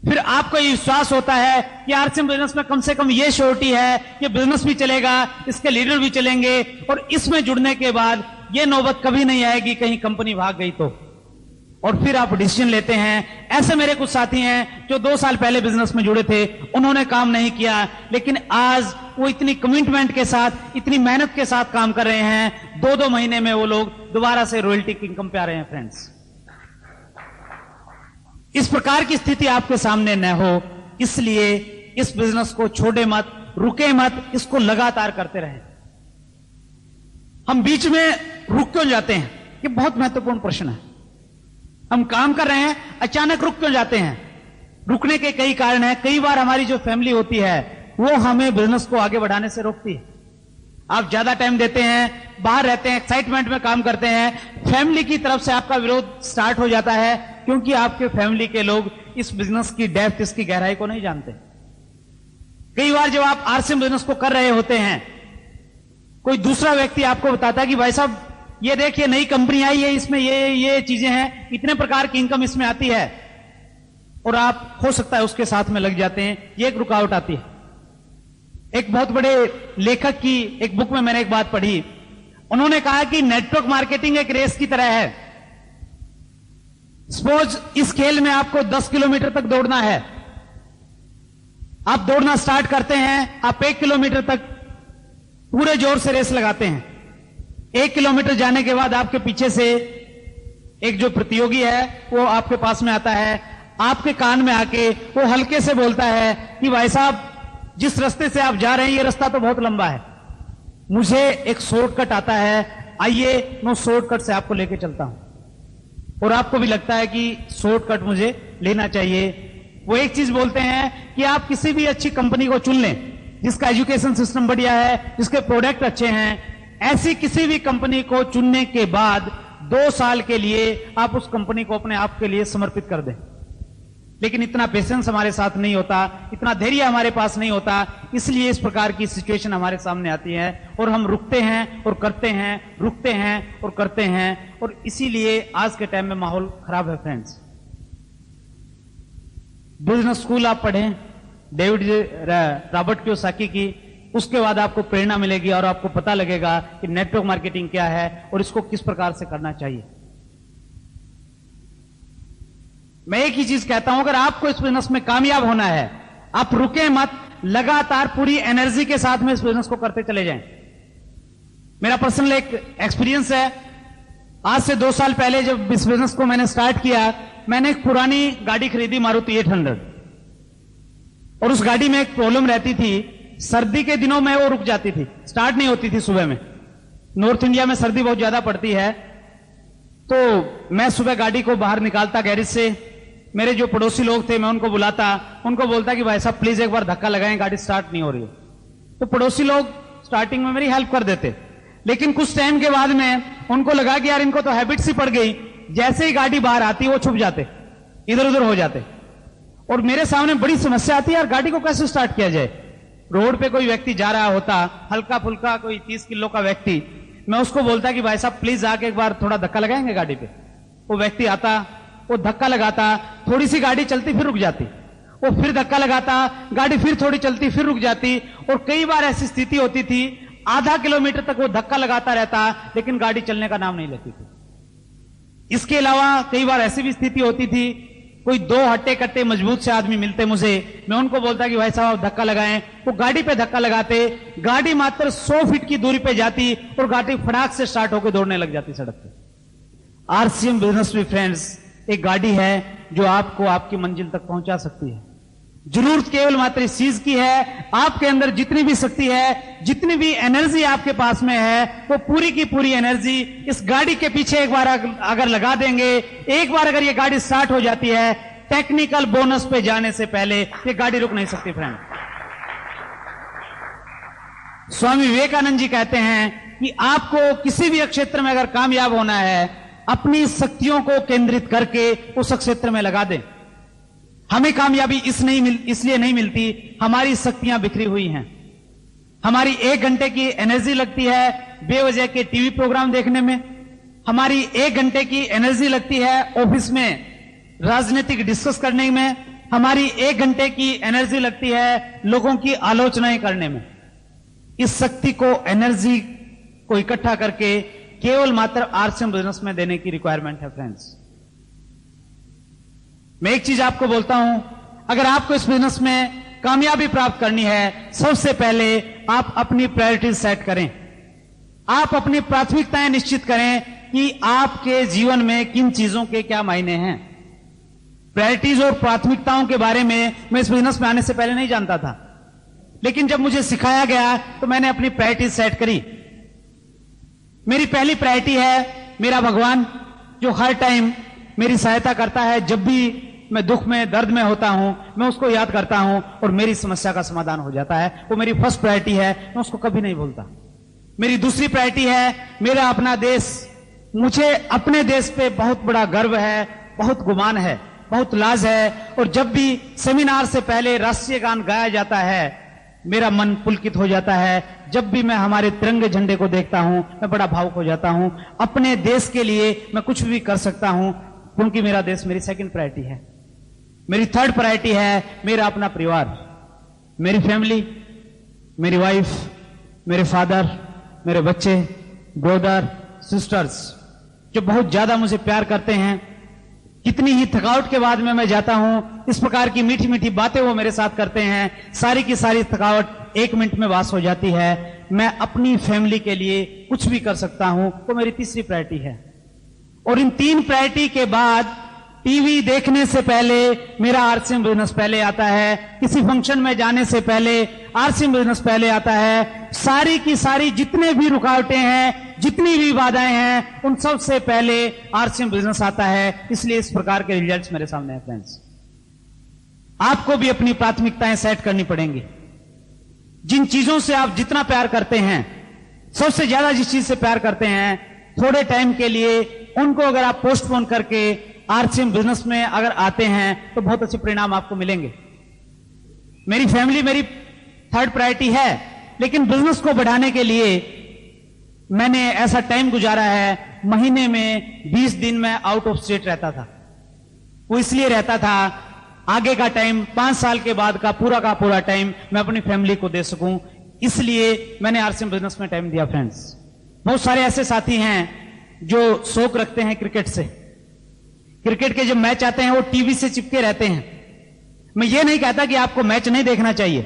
फिर आपको ये विश्वास होता है कि आरसीएम बिजनेस में कम से कम ये श्योरिटी है कि बिजनेस भी चलेगा, इसके लीडर भी चलेंगे, और इसमें जुड़ने के बाद ये नौबत कभी नहीं आएगी कहीं कंपनी भाग गई तो। और फिर आप डिसीजन लेते हैं। ऐसे मेरे कुछ साथी हैं जो 2 साल पहले बिजनेस में जुड़े थे, उन्होंने काम नहीं किया, लेकिन आज वो इतनी कमिटमेंट के साथ, इतनी मेहनत के साथ काम कर रहे हैं, 2-2 महीने में वो लोग दोबारा से रॉयल्टी की इनकम पे आ रहे हैं। फ्रेंड्स, इस प्रकार की स्थिति आपके सामने न हो, इसलिए इस बिजनेस को छोड़े मत, रुके मत, इसको लगातार करते रहें। हम बीच में रुक क्यों जाते हैं? ये बहुत महत्वपूर्ण प्रश्न है। हम काम कर रहे हैं, अचानक रुक क्यों जाते हैं? रुकने के कई कारण हैं। कई बार हमारी जो फैमिली होती है वो हमें बिजनेस को आगे बढ़ाने से रोकती है। आप ज्यादा टाइम देते हैं, बाहर रहते हैं, एक्साइटमेंट में काम करते हैं, फैमिली की तरफ से आपका विरोध स्टार्ट हो जाता है, क्योंकि आपके फैमिली के लोग इस बिजनेस की डेप्थ, इसकी गहराई को नहीं जानते। कई बार जब आप आरसीएम बिजनेस को कर रहे होते हैं, कोई दूसरा व्यक्ति आपको बताता है कि भाई साहब ये देखिए नई कंपनी आई है, इसमें ये चीजें हैं, इतने प्रकार की इनकम इसमें आती है, और आप हो सकता है उसके साथ में लग जाते हैं। ये एक रुकावट आती है। एक बहुत बड़े लेखक की एक बुक में मैंने एक बात पढ़ी, उन्होंने कहा कि नेटवर्क मार्केटिंग एक रेस की तरह है। सपोज इस खेल में आपको 10 किलोमीटर तक दौड़ना है। आप दौड़ना स्टार्ट करते हैं, आप 1 किलोमीटर तक पूरे जोर से रेस लगाते हैं। 1 किलोमीटर जाने के बाद आपके पीछे से एक जो प्रतियोगी है वो आपके पास में आता है, आपके कान में आके वो हल्के से बोलता है कि भाई साहब जिस रास्ते से आप जा रहे हैं ये रास्ता तो बहुत लंबा है, मुझे एक शॉर्टकट आता है, आइए मैं शॉर्टकट से आपको लेके चलता हूं। और आपको भी लगता है कि शॉर्टकट मुझे लेना चाहिए। वो एक चीज बोलते हैं कि आप किसी भी अच्छी कंपनी को चुन लें जिसका एजुकेशन सिस्टम बढ़िया है, जिसके प्रोडक्ट अच्छे हैं। ऐसी किसी भी कंपनी को चुनने के बाद 2 साल के लिए आप उस कंपनी को अपने आप के लिए समर्पित कर दें। लेकिन इतना पेशेंस हमारे साथ नहीं होता, इतना धैर्य हमारे पास नहीं होता, इसलिए इस प्रकार की सिचुएशन हमारे सामने आती है और हम रुकते हैं और करते हैं, रुकते हैं और करते हैं, और इसीलिए आज के टाइम में माहौल खराब है। फ्रेंड्स, बिजनेस स्कूल आप पढ़ें डेविड रॉबर्ट कियोसाकी की, उसके बाद आपको प्रेरणा मिलेगी और आपको पता लगेगा कि नेटवर्क मार्केटिंग क्या है और इसको किस प्रकार से करना चाहिए। मैं एक ही चीज कहता हूं, अगर आपको इस बिजनेस में कामयाब होना है, आप रुके मत, लगातार पूरी एनर्जी के साथ में इस बिजनेस को करते चले जाएं। मेरा पर्सनल एक एक्सपीरियंस है। आज से 2 साल पहले जब इस बिजनेस को मैंने स्टार्ट किया, मैंने एक पुरानी गाड़ी खरीदी, मारुति 800, और उस गाड़ी में एक प्रॉब्लम रहती थी, सर्दी के दिनों में वो रुक जाती थी, स्टार्ट नहीं होती थी सुबह में। नॉर्थ इंडिया में सर्दी बहुत ज्यादा पड़ती है, तो मैं सुबह गाड़ी को बाहर निकालता गैरेज से, मेरे जो पड़ोसी लोग थे मैं उनको बुलाता, उनको बोलता कि भाई साहब प्लीज एक बार धक्का लगाएं, गाड़ी स्टार्ट नहीं हो रही है। तो पड़ोसी लोग स्टार्टिंग में मेरी हेल्प कर देते, लेकिन कुछ टाइम के बाद में उनको लगा कि यार इनको तो हैबिट सी पड़ गई, जैसे ही गाड़ी बाहर आती वो छुप जाते, इधर उधर हो जाते। और मेरे सामने बड़ी समस्या आती है, यार गाड़ी को कैसे स्टार्ट किया जाए। रोड पे कोई व्यक्ति जा रहा होता, हल्का फुल्का कोई 30 किलो का व्यक्ति, मैं उसको बोलता कि भाई साहब प्लीज आके एक बार थोड़ा धक्का लगाएंगे गाड़ी पे। वो व्यक्ति आता, वो धक्का लगाता, थोड़ी सी गाड़ी चलती फिर रुक जाती, वो फिर धक्का लगाता, गाड़ी फिर थोड़ी चलती फिर रुक जाती। और कई बार ऐसी स्थिति होती थी, आधा किलोमीटर तक वो धक्का लगाता रहता, लेकिन गाड़ी चलने का नाम नहीं लेती थी। इसके अलावा कई बार ऐसी भी स्थिति होती थी, कोई 2 हट्टे कट्टे मजबूत से आदमी मिलते मुझे, मैं उनको बोलता कि भाई साहब धक्का लगाएं, वो गाड़ी पे धक्का लगाते, गाड़ी मात्र 100 फीट की दूरी पे जाती और गाड़ी फटाक से स्टार्ट होकर दौड़ने लग जाती सड़क पे। आरसीएम बिजनेस में फ्रेंड्स एक गाड़ी है जो आपको आपकी मंजिल तक पहुंचा सकती है। जरूरत केवल मात्र इस चीज की है, आपके अंदर जितनी भी शक्ति है, जितनी भी एनर्जी आपके पास में है, वो पूरी की पूरी एनर्जी इस गाड़ी के पीछे एक बार अगर लगा देंगे, एक बार अगर ये गाड़ी स्टार्ट हो जाती है, टेक्निकल बोनस पे जाने से पहले ये गाड़ी रुक नहीं सकती। फ्रेंड, स्वामी विवेकानंद जी कहते हैं कि आपको किसी भी क्षेत्र में अगर कामयाब होना है, अपनी शक्तियों को केंद्रित करके उस क्षेत्र में लगा दें। हमें कामयाबी इसलिए नहीं मिलती, हमारी शक्तियां बिखरी हुई हैं। हमारी 1 घंटे की एनर्जी लगती है बेवजह के टीवी प्रोग्राम देखने में, हमारी 1 घंटे की एनर्जी लगती है ऑफिस में राजनीतिक डिस्कस करने में, हमारी 1 घंटे की एनर्जी लगती है लोगों की आलोचनाएं करने में। इस शक्ति को, एनर्जी को इकट्ठा करके केवल मात्र आरसीएम बिजनेस में देने की रिक्वायरमेंट है फ्रेंड्स। मैं एक चीज आपको बोलता हूं, अगर आपको इस बिजनेस में कामयाबी प्राप्त करनी है, सबसे पहले आप अपनी प्रायोरिटीज सेट करें। आप अपनी प्राथमिकताएं निश्चित करें कि आपके जीवन में किन चीजों के क्या मायने हैं। प्रायोरिटीज और प्राथमिकताओं के बारे में मैं इस बिजनेस में आने से पहले नहीं जानता था, लेकिन जब मुझे सिखाया गया तो मैंने अपनी प्रायोरिटीज सेट करी। मेरी पहली प्रायोरिटी है मेरा भगवान, जो हर टाइम मेरी सहायता करता है। जब भी मैं दुख में, दर्द में होता हूं, मैं उसको याद करता हूं और मेरी समस्या का समाधान हो जाता है। वो मेरी फर्स्ट प्रायोरिटी है, मैं उसको कभी नहीं भूलता। मेरी दूसरी प्रायोरिटी है मेरा अपना देश। मुझे अपने देश पे बहुत बड़ा गर्व है, बहुत गुमान है, बहुत लाज है। और जब भी सेमिनार से पहले राष्ट्रीय गान गाया जाता है, मेरा मन पुलकित हो जाता है। जब भी मैं हमारे तिरंगे झंडे को देखता हूं, मैं बड़ा भावुक हो जाता हूं। अपने देश के लिए मैं कुछ भी कर सकता हूं, क्योंकि मेरा देश मेरी सेकंड प्रायोरिटी है। मेरी थर्ड प्रायोरिटी है मेरा अपना परिवार, मेरी फैमिली, मेरी वाइफ, मेरे फादर, मेरे बच्चे, ब्रदर, सिस्टर्स, जो बहुत ज्यादा मुझे प्यार करते हैं। कितनी ही थकावट के बाद में मैं जाता हूं, इस प्रकार की मीठी मीठी बातें वो मेरे साथ करते हैं, सारी की सारी थकावट 1 मिनट में वास हो जाती है। मैं अपनी फैमिली के लिए कुछ भी कर सकता हूं, वो मेरी तीसरी प्रायोरिटी है। और इन 3 प्रायोरिटी के बाद टीवी देखने से पहले मेरा आरसीएम बिजनेस पहले आता है। किसी फंक्शन में जाने से पहले आरसीएम बिजनेस पहले आता है। सारी की सारी जितने भी रुकावटें हैं, जितनी भी बाधाएं हैं, उन सब से पहले आरसीएम बिजनेस आता है। इसलिए इस प्रकार के रिजल्ट्स मेरे सामने हैं फ्रेंड्स। आपको भी अपनी प्राथमिकताएं सेट करनी पड़ेंगी। जिन चीजों से आप जितना प्यार करते हैं, सबसे ज्यादा जिस चीज से प्यार करते हैं, थोड़े टाइम के लिए उनको अगर आप पोस्टपोन करके आरसीएम बिजनेस में अगर आते हैं तो बहुत अच्छे परिणाम आपको मिलेंगे। मेरी फैमिली मेरी थर्ड प्रायोरिटी है, लेकिन बिजनेस को बढ़ाने के लिए मैंने ऐसा टाइम गुजारा है, महीने में 20 दिन मैं आउट ऑफ स्टेट रहता था। वो इसलिए रहता था, आगे का टाइम 5 साल के बाद का पूरा टाइम मैं अपनी फैमिली को दे सकूं, इसलिए मैंने आरसीएम बिजनेस में टाइम दिया फ्रेंड्स। बहुत सारे ऐसे साथी हैं जो शौक रखते हैं क्रिकेट से। क्रिकेट के जब मैच आते हैं वो टीवी से चिपके रहते हैं। मैं ये नहीं कहता कि आपको मैच नहीं देखना चाहिए,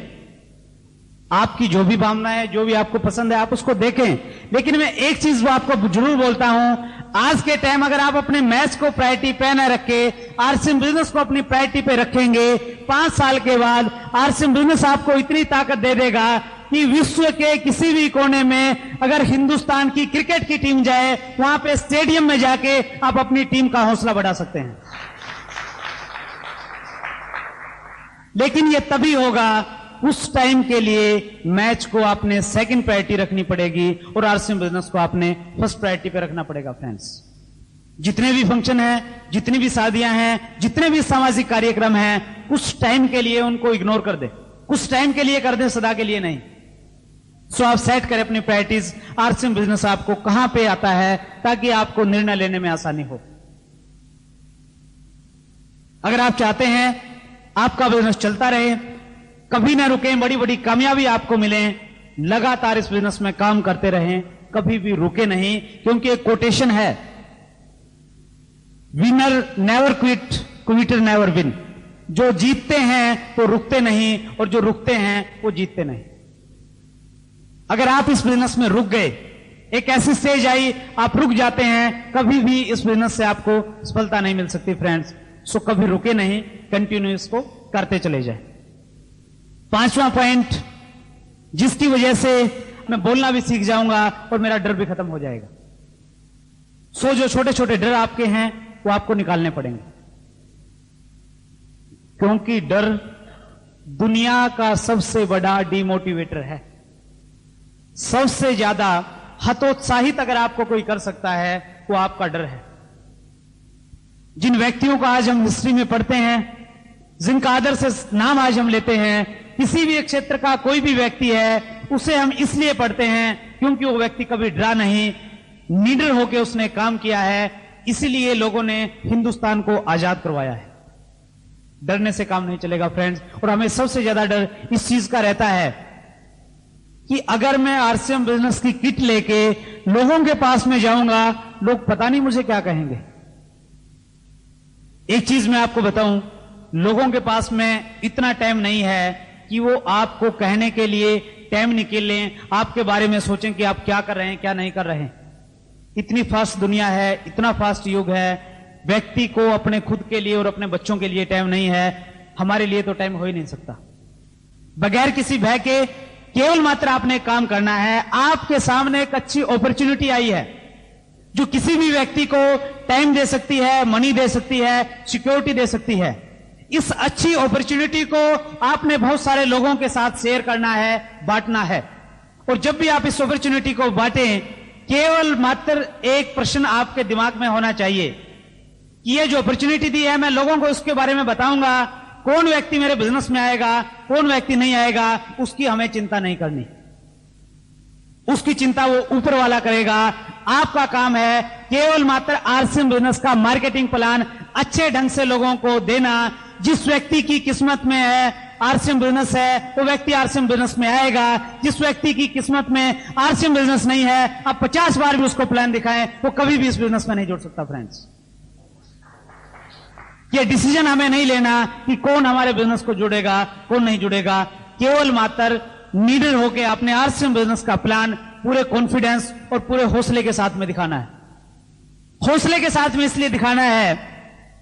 आपकी जो भी भावना है, जो भी आपको पसंद है, आप उसको देखें। लेकिन मैं एक चीज वो आपको जरूर बोलता हूं, आज के टाइम अगर आप अपने मैच को प्रायोरिटी पे न रखे, आरसीएम बिजनेस को अपनी प्रायोरिटी पे रखेंगे, 5 साल के बाद आरसीएम बिजनेस आपको इतनी ताकत दे देगा कि विश्व के किसी भी कोने में अगर हिंदुस्तान की क्रिकेट की टीम जाए, वहां पे स्टेडियम में जाके आप अपनी टीम का हौसला बढ़ा सकते हैं। लेकिन यह तभी होगा, उस टाइम के लिए मैच को आपने सेकंड प्रायोरिटी रखनी पड़ेगी और आरसीएम बिजनेस को आपने फर्स्ट प्रायोरिटी पे रखना पड़ेगा फ्रेंड्स। जितने भी फंक्शन हैं, जितनी भी शादियां हैं, जितने भी सामाजिक कार्यक्रम हैं, कुछ टाइम के लिए उनको इग्नोर कर दे, कुछ टाइम के लिए कर दे, सदा के लिए नहीं। सो आप सेट करें अपनी प्रायोरिटीज। आरसीएम बिजनेस आपको कहां पे आता है, ताकि आपको निर्णय लेने में आसानी हो। अगर आप चाहते हैं आपका बिजनेस चलता रहे, कभी ना रुके, बड़ी बड़ी कामयाबी आपको मिले, लगातार इस बिजनेस में काम करते रहें, कभी भी रुके नहीं। क्योंकि एक कोटेशन है, winner never quit, Quetta never win. जो जीतते हैं वो रुकते नहीं, और जो रुकते हैं वो जीतते नहीं। अगर आप इस बिजनेस में रुक गए, एक ऐसी स्टेज आई आप रुक जाते हैं, कभी भी इस बिजनेस से आपको सफलता नहीं मिल सकती फ्रेंड्स। सो कभी रुके नहीं, कंटिन्यू इसको करते चले जाए। 5वां पॉइंट, जिसकी वजह से मैं बोलना भी सीख जाऊंगा और मेरा डर भी खत्म हो जाएगा। सो जो छोटे छोटे डर आपके हैं वो आपको निकालने पड़ेंगे, क्योंकि डर दुनिया का सबसे बड़ा डिमोटिवेटर है। सबसे ज्यादा हतोत्साहित अगर आपको कोई कर सकता है वो आपका डर है। जिन व्यक्तियों का आज हम हिस्ट्री में पढ़ते हैं, जिनका आदर से नाम आज हम लेते हैं, किसी भी क्षेत्र का कोई भी व्यक्ति है, उसे हम इसलिए पढ़ते हैं क्योंकि वो व्यक्ति कभी डरा नहीं, निडर होकर उसने काम किया है। इसीलिए लोगों ने हिंदुस्तान को आजाद करवाया है। डरने से काम नहीं चलेगा फ्रेंड्स। और हमें सबसे ज्यादा डर इस चीज का रहता है कि अगर मैं आरसीएम बिजनेस की किट लेके लोगों के पास में जाऊंगा, लोग पता नहीं मुझे क्या कहेंगे। एक चीज मैं आपको बताऊं, लोगों के पास में इतना टाइम नहीं है कि वो आपको कहने के लिए टाइम निकालें, आपके बारे में सोचें कि आप क्या कर रहे हैं, क्या नहीं कर रहे हैं। इतनी फास्ट दुनिया है, इतना फास्ट युग है, व्यक्ति को अपने खुद के लिए और अपने बच्चों के लिए टाइम नहीं है। हमारे लिए तो टाइम हो ही नहीं सकता। बगैर किसी भय के केवल मात्र आपने एक काम करना है। आपके सामने एक अच्छी अपॉर्चुनिटी आई है जो किसी भी व्यक्ति को टाइम दे सकती है, मनी दे सकती है, सिक्योरिटी दे सकती है। इस अच्छी अपॉर्चुनिटी को आपने बहुत सारे लोगों के साथ शेयर करना है, बांटना है। और जब भी आप इस अपॉर्चुनिटी को बांटें, केवल मात्र एक प्रश्न आपके दिमाग में होना चाहिए कि ये जो अपॉर्चुनिटी दी है, मैं लोगों को उसके बारे में बताऊंगा। कौन व्यक्ति मेरे बिजनेस में आएगा, कौन व्यक्ति नहीं आएगा, उसकी हमें चिंता नहीं करनी। उसकी चिंता वो ऊपर वाला करेगा। आपका काम है केवल मात्र आरसीएम बिजनेस का मार्केटिंग प्लान अच्छे ढंग से लोगों को देना। जिस व्यक्ति की किस्मत में है आरसीएम बिजनेस है, वो व्यक्ति आरसीएम बिजनेस में आएगा। जिस व्यक्ति की किस्मत में आरसीएम बिजनेस नहीं है, आप 50 बार भी उसको प्लान दिखाएं, वो कभी भी इस बिजनेस में नहीं जुड़ सकता। फ्रेंड्स, ये डिसीजन हमें नहीं लेना कि कौन हमारे बिजनेस को जुड़ेगा, कौन नहीं जुड़ेगा। केवल मात्र नीडर होकर अपने आरसीएम बिजनेस का प्लान पूरे कॉन्फिडेंस और पूरे हौसले के साथ में दिखाना है। हौसले के साथ में इसलिए दिखाना है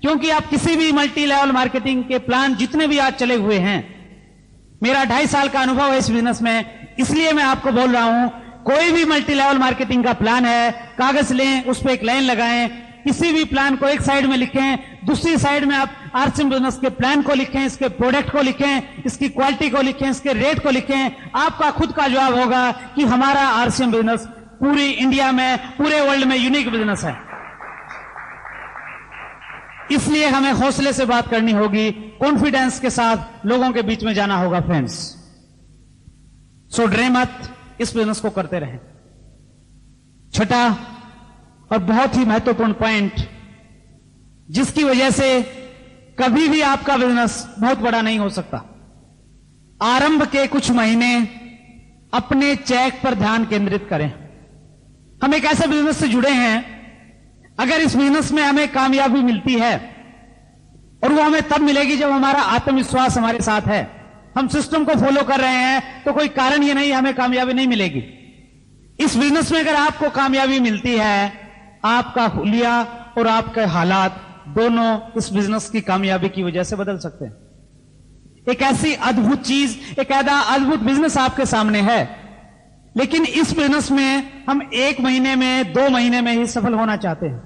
क्योंकि आप किसी भी मल्टी लेवल मार्केटिंग के प्लान जितने भी आज चले हुए हैं, मेरा 2.5 साल का अनुभव है इस बिजनेस में, इसलिए मैं आपको बोल रहा हूं, कोई भी मल्टी लेवल मार्केटिंग का प्लान है, कागज लें, उस पर एक लाइन लगाएं, किसी भी प्लान को एक साइड में लिखें, दूसरी साइड में आप आरसीएम बिजनेस के प्लान को लिखें, इसके प्रोडक्ट को लिखें, इसकी क्वालिटी को लिखें, इसके रेट को लिखें। आपका खुद का जवाब होगा कि हमारा आरसीएम बिजनेस पूरी इंडिया में, पूरे वर्ल्ड में यूनिक बिजनेस है। इसलिए हमें हौसले से बात करनी होगी, कॉन्फिडेंस के साथ लोगों के बीच में जाना होगा। फ्रेंड्स, सो डरे मत, इस बिजनेस को करते रहें। छठा और बहुत ही महत्वपूर्ण पॉइंट, जिसकी वजह से कभी भी आपका बिजनेस बहुत बड़ा नहीं हो सकता, आरंभ के कुछ महीने अपने चेक पर ध्यान केंद्रित करें। हम एक ऐसे बिजनेस से जुड़े हैं, अगर इस बिजनेस में हमें कामयाबी मिलती है, और वो हमें तब मिलेगी जब हमारा आत्मविश्वास हमारे साथ है, हम सिस्टम को फॉलो कर रहे हैं, तो कोई कारण ये नहीं हमें कामयाबी नहीं मिलेगी। इस बिजनेस में अगर आपको कामयाबी मिलती है, आपका हुलिया और आपके हालात दोनों इस बिजनेस की कामयाबी की वजह से बदल सकते हैं। एक ऐसी अद्भुत चीज, एक ऐसा अद्भुत बिजनेस आपके सामने है, लेकिन इस बिजनेस में हम 1 महीने में, 2 महीने में ही सफल होना चाहते हैं।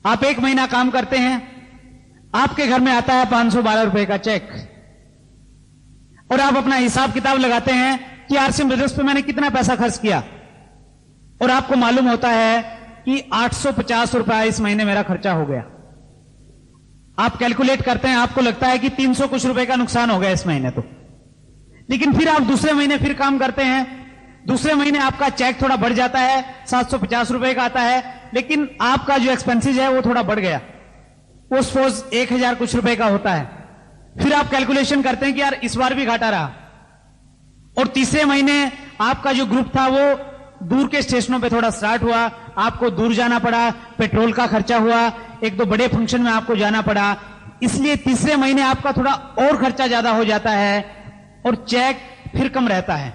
आप 1 महीना काम करते हैं, आपके घर में आता है 512 रुपए का चेक, और आप अपना हिसाब किताब लगाते हैं कि आरसीएम बिजनेस पे मैंने कितना पैसा खर्च किया, और आपको मालूम होता है कि 850 रुपया इस महीने मेरा खर्चा हो गया। आप कैलकुलेट करते हैं, आपको लगता है कि 300 कुछ रुपए का नुकसान हो गया इस महीने तो। लेकिन फिर आप दूसरे महीने फिर काम करते हैं, दूसरे महीने आपका चेक थोड़ा बढ़ जाता है, 750 रुपए का आता है, लेकिन आपका जो एक्सपेंसेस है वो थोड़ा बढ़ गया, वो सपोज 1000 कुछ रुपए का होता है। फिर आप कैलकुलेशन करते हैं कि यार इस बार भी घाटा रहा, और तीसरे महीने आपका जो ग्रुप था वो दूर के स्टेशनों पे थोड़ा स्टार्ट हुआ, आपको दूर जाना पड़ा, पेट्रोल का खर्चा हुआ, 1-2 बड़े फंक्शन में आपको जाना पड़ा, इसलिए तीसरे महीने आपका थोड़ा और खर्चा ज्यादा हो जाता है, और चेक फिर कम रहता है।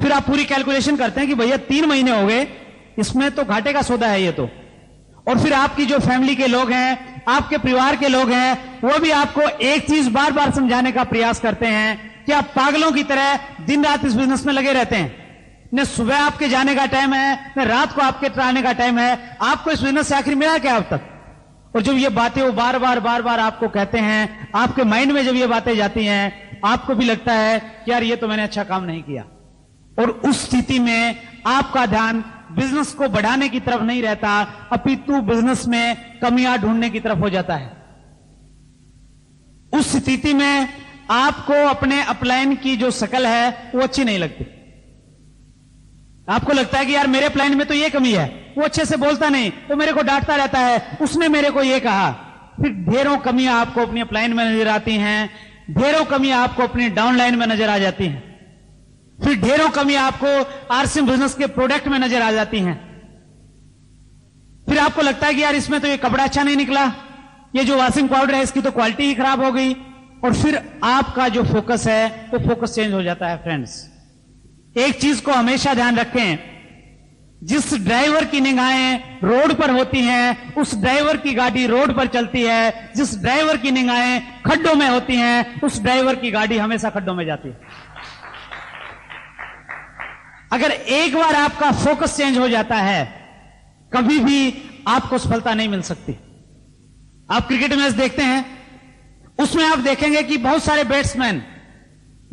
फिर आप पूरी कैलकुलेशन करते हैं कि भैया 3 महीने हो गए, इसमें तो घाटे का सौदा है ये तो। और फिर आपकी जो फैमिली के लोग हैं, आपके परिवार के लोग हैं, वो भी आपको एक चीज बार बार समझाने का प्रयास करते हैं कि आप पागलों की तरह दिन रात इस बिजनेस में लगे रहते हैं। न सुबह आपके जाने का टाइम है, न रात को आपके आने का टाइम है, आपको इस बिजनेस से आखिर मिला क्या अब तक? और जब ये बातें वो बार बार आपको कहते हैं, आपके माइंड में जब ये बातें जाती हैं, आपको भी लगता है कि यार ये तो मैंने अच्छा काम नहीं किया। और उस स्थिति में आपका ध्यान बिजनेस को बढ़ाने की तरफ नहीं रहता, अपितु बिजनेस में कमियां ढूंढने की तरफ हो जाता है। उस स्थिति में आपको अपने अपलाइन की जो शक्ल है वो अच्छी नहीं लगती। आपको लगता है कि यार मेरे प्लान में तो ये कमी है, वो अच्छे से बोलता नहीं, वो मेरे को डांटता रहता है, उसने मेरे को ये कहा। फिर ढेरों कमियां आपको अपनी अपलाइन में नजर आती हैं, ढेरों कमियां आपको अपनी डाउनलाइन में नजर आ जाती हैं, फिर ढेरों कमियां आपको आरसीएम बिजनेस के प्रोडक्ट में नजर आ जाती हैं। फिर आपको लगता है कि यार इसमें तो ये कपड़ा अच्छा नहीं निकला, ये जो वॉशिंग पाउडर है इसकी तो क्वालिटी ही खराब हो गई, और फिर आपका जो फोकस है वो फोकस चेंज हो जाता है। फ्रेंड्स, एक चीज को हमेशा ध्यान रखें, जिस ड्राइवर की निगाहें रोड पर होती हैं उस ड्राइवर की गाड़ी रोड पर चलती है, जिस ड्राइवर की निगाहें खड्डों में होती हैं उस ड्राइवर की गाड़ी हमेशा खड्डों में जाती है। अगर एक बार आपका फोकस चेंज हो जाता है, कभी भी आपको सफलता नहीं मिल सकती। आप क्रिकेट मैच देखते हैं, उसमें आप देखेंगे कि बहुत सारे बैट्समैन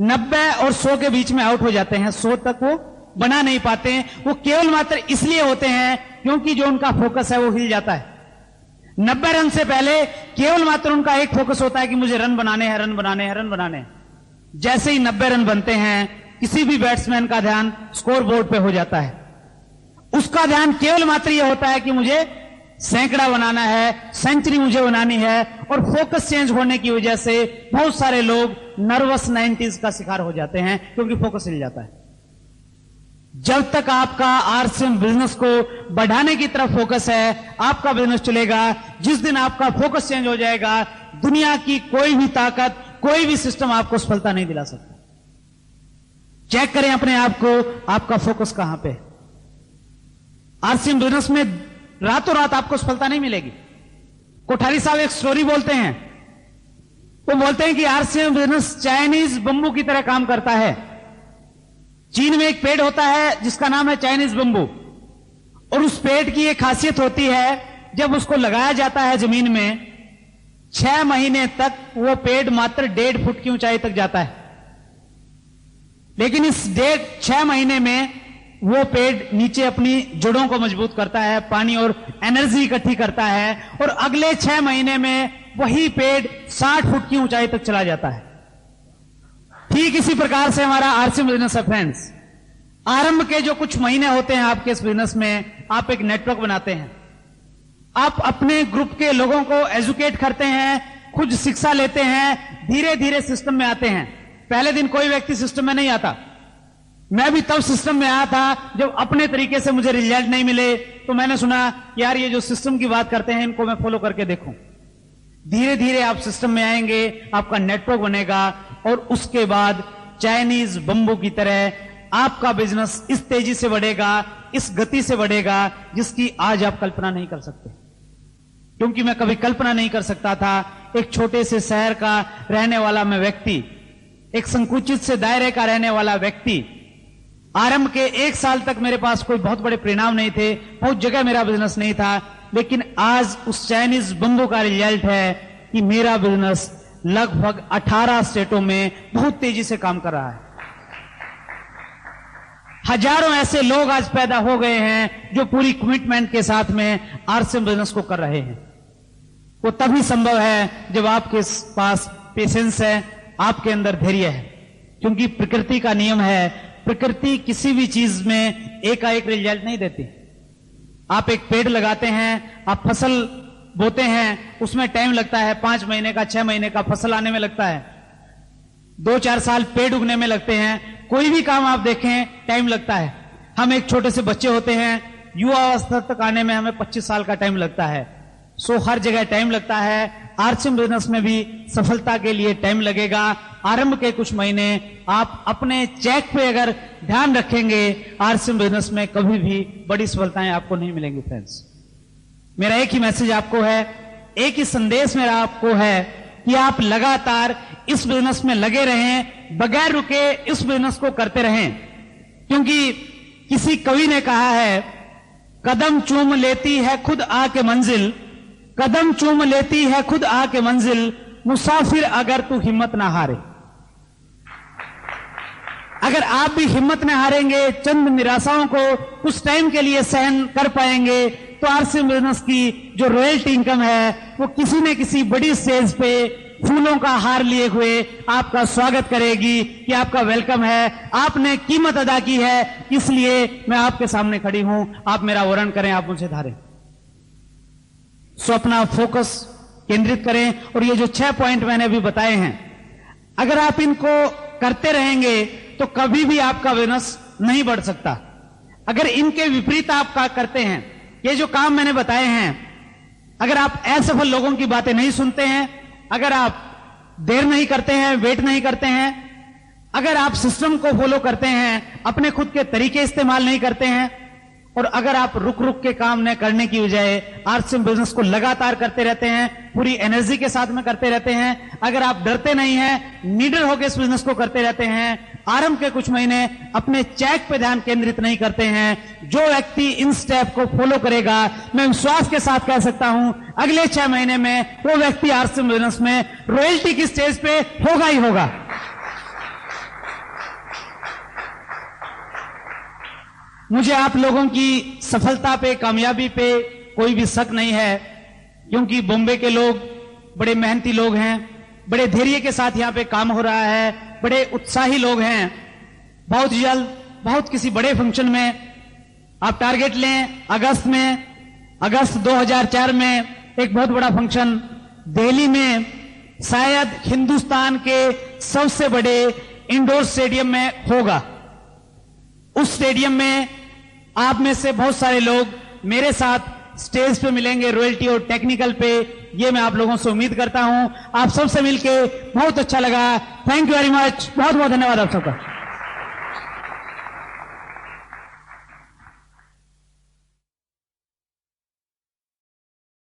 90 और 100 के बीच में आउट हो जाते हैं, 100 तक वो बना नहीं पाते हैं। वो केवल मात्र इसलिए होते हैं क्योंकि जो उनका फोकस है वो हिल जाता है। 90 रन से पहले केवल मात्र उनका एक फोकस होता है कि मुझे रन बनाने हैं, रन बनाने हैं, रन बनाने हैं। जैसे ही 90 रन बनते हैं, किसी भी बैट्समैन का ध्यान स्कोर बोर्ड पे हो जाता है। उसका ध्यान केवल मात्र यह होता है कि मुझे सैकड़ा बनाना है, सेंचुरी मुझे बनानी है, और फोकस चेंज होने की वजह से बहुत सारे लोग नर्वस 90s का शिकार हो जाते हैं क्योंकि फोकस हिल जाता है। जब तक आपका आरसीएम बिजनेस को बढ़ाने की तरफ फोकस है, आपका बिजनेस चलेगा। जिस दिन आपका फोकस चेंज हो जाएगा, दुनिया की कोई भी ताकत, कोई भी सिस्टम आपको सफलता नहीं दिला सकता। चेक करें अपने आप को, आपका फोकस कहां पे। आरसीएम बिजनेस में रातों रात आपको सफलता नहीं मिलेगी। कोठारी साहब एक स्टोरी बोलते हैं, वो बोलते हैं कि आरसीएम बिजनेस चाइनीज बंबू की तरह काम करता है। चीन में एक पेड़ होता है जिसका नाम है चाइनीज बंबू, और उस पेड़ की एक खासियत होती है, जब उसको लगाया जाता है जमीन में, 6 महीने तक वो पेड़ मात्र 1.5 फुट की ऊंचाई तक जाता है। लेकिन इस 6 महीने में वो पेड़ नीचे अपनी जड़ों को मजबूत करता है, पानी और एनर्जी इकट्ठी करता है, और अगले 6 महीने में वही पेड़ 60 फुट की ऊंचाई तक चला जाता है। ठीक इसी प्रकार से हमारा आरसीएम बिजनेस है। फ्रेंड्स, आरंभ के जो कुछ महीने होते हैं आपके इस बिजनेस में, आप एक नेटवर्क बनाते हैं, आप अपने ग्रुप के लोगों को एजुकेट करते हैं, खुद शिक्षा लेते हैं, धीरे धीरे सिस्टम में आते हैं। पहले दिन कोई व्यक्ति सिस्टम में नहीं आता। मैं भी तब सिस्टम में आया था जब अपने तरीके से मुझे रिजल्ट नहीं मिले, तो मैंने सुना यार ये जो सिस्टम की बात करते हैं इनको मैं फॉलो करके देखूं। धीरे धीरे आप सिस्टम में आएंगे, आपका नेटवर्क बनेगा, और उसके बाद चाइनीज बंबू की तरह आपका बिजनेस इस तेजी से बढ़ेगा, इस गति से बढ़ेगा जिसकी आज आप कल्पना नहीं कर सकते। क्योंकि मैं कभी कल्पना नहीं कर सकता था, एक छोटे से शहर का रहने वाला मैं व्यक्ति, एक संकुचित से दायरे का रहने वाला व्यक्ति, आरंभ के 1 साल तक मेरे पास कोई बहुत बड़े परिणाम नहीं थे, बहुत जगह मेरा बिजनेस नहीं था, लेकिन आज उस चाइनीज बंबू का रिजल्ट है कि मेरा बिजनेस लगभग 18 स्टेटों में बहुत तेजी से काम कर रहा है। हजारों ऐसे लोग आज पैदा हो गए हैं जो पूरी कमिटमेंट के साथ में आरसीएम बिजनेस को कर रहे हैं। वो तभी संभव है जब आपके पास पेशेंस है, आपके अंदर धैर्य है। क्योंकि प्रकृति का नियम है, प्रकृति किसी भी चीज में एकाएक रिजल्ट नहीं देती। आप एक पेड़ लगाते हैं, आप फसल बोते हैं, उसमें टाइम लगता है, 5 महीने का, 6 महीने का फसल आने में लगता है, 2-4 साल पेड़ उगने में लगते हैं। कोई भी काम आप देखें टाइम लगता है। हम एक छोटे से बच्चे होते हैं, युवा अवस्था तक आने में हमें 25 साल का टाइम लगता है। सो हर जगह टाइम लगता है। आरसीएम बिजनेस में भी सफलता के लिए टाइम लगेगा। आरंभ के कुछ महीने आप अपने चेक पे अगर ध्यान रखेंगे, आरसीएम बिजनेस में कभी भी बड़ी सफलताएं आपको नहीं मिलेंगी। फ्रेंड्स, मेरा एक ही मैसेज आपको है, एक ही संदेश मेरा आपको है कि आप लगातार इस बिजनेस में लगे रहें, बगैर रुके इस बिजनेस को करते रहें। क्योंकि किसी कवि ने कहा है, कदम चूम लेती है खुद आके मंजिल, कदम चूम लेती है खुद आके मंजिल, मुसाफिर अगर तू हिम्मत ना हारे। अगर आप भी हिम्मत न हारेंगे, चंद निराशाओं को कुछ टाइम के लिए सहन कर पाएंगे, तो आरसीएम बिजनेस की जो रॉयल्टी इनकम है वो किसी न किसी बड़ी स्टेज पे फूलों का हार लिए हुए आपका स्वागत करेगी कि आपका वेलकम है, आपने कीमत अदा की है, इसलिए मैं आपके सामने खड़ी हूं, आप मेरा वरण करें, आप मुझे धारें। सो अपना फोकस केंद्रित करें। और ये जो 6 पॉइंट मैंने अभी बताए हैं, अगर आप इनको करते रहेंगे तो कभी भी आपका बिजनेस नहीं बढ़ सकता। अगर इनके विपरीत आप करते हैं, ये जो काम मैंने बताए हैं, अगर आप असफल लोगों की बातें नहीं सुनते हैं, अगर आप देर नहीं करते हैं, वेट नहीं करते हैं, अगर आप सिस्टम को फॉलो करते हैं, अपने खुद के तरीके इस्तेमाल नहीं करते हैं, और अगर आप रुक रुक के काम न करने की बजाय आरसीएम बिजनेस को लगातार करते रहते हैं, पूरी एनर्जी के साथ में करते रहते हैं, अगर आप डरते नहीं हैं, निडर होकर इस बिजनेस को करते रहते हैं, आरंभ के कुछ महीने अपने चेक पे ध्यान केंद्रित नहीं करते हैं, जो व्यक्ति इन स्टेप को फॉलो करेगा, मैं विश्वास के साथ कह सकता हूं अगले 6 महीने में वो व्यक्ति आरसीएम बिजनेस में रॉयल्टी की स्टेज पे होगा ही होगा। मुझे आप लोगों की सफलता पे, कामयाबी पे कोई भी शक नहीं है, क्योंकि बॉम्बे के लोग बड़े मेहनती लोग हैं, बड़े धैर्य के साथ यहां पे काम हो रहा है, बड़े उत्साही लोग हैं। बहुत जल्द, बहुत किसी बड़े फंक्शन में आप टारगेट लें, अगस्त 2004 में एक बहुत बड़ा फंक्शन दिल्ली में, शायद हिंदुस्तान के सबसे बड़े इंडोर स्टेडियम में होगा। उस स्टेडियम में आप में से बहुत सारे लोग मेरे साथ स्टेज पे मिलेंगे, रॉयल्टी और टेक्निकल पे, ये मैं आप लोगों से उम्मीद करता हूं। आप सबसे मिलके बहुत अच्छा लगा। Thank you very much. बहुत बहुत धन्यवाद आप सबका।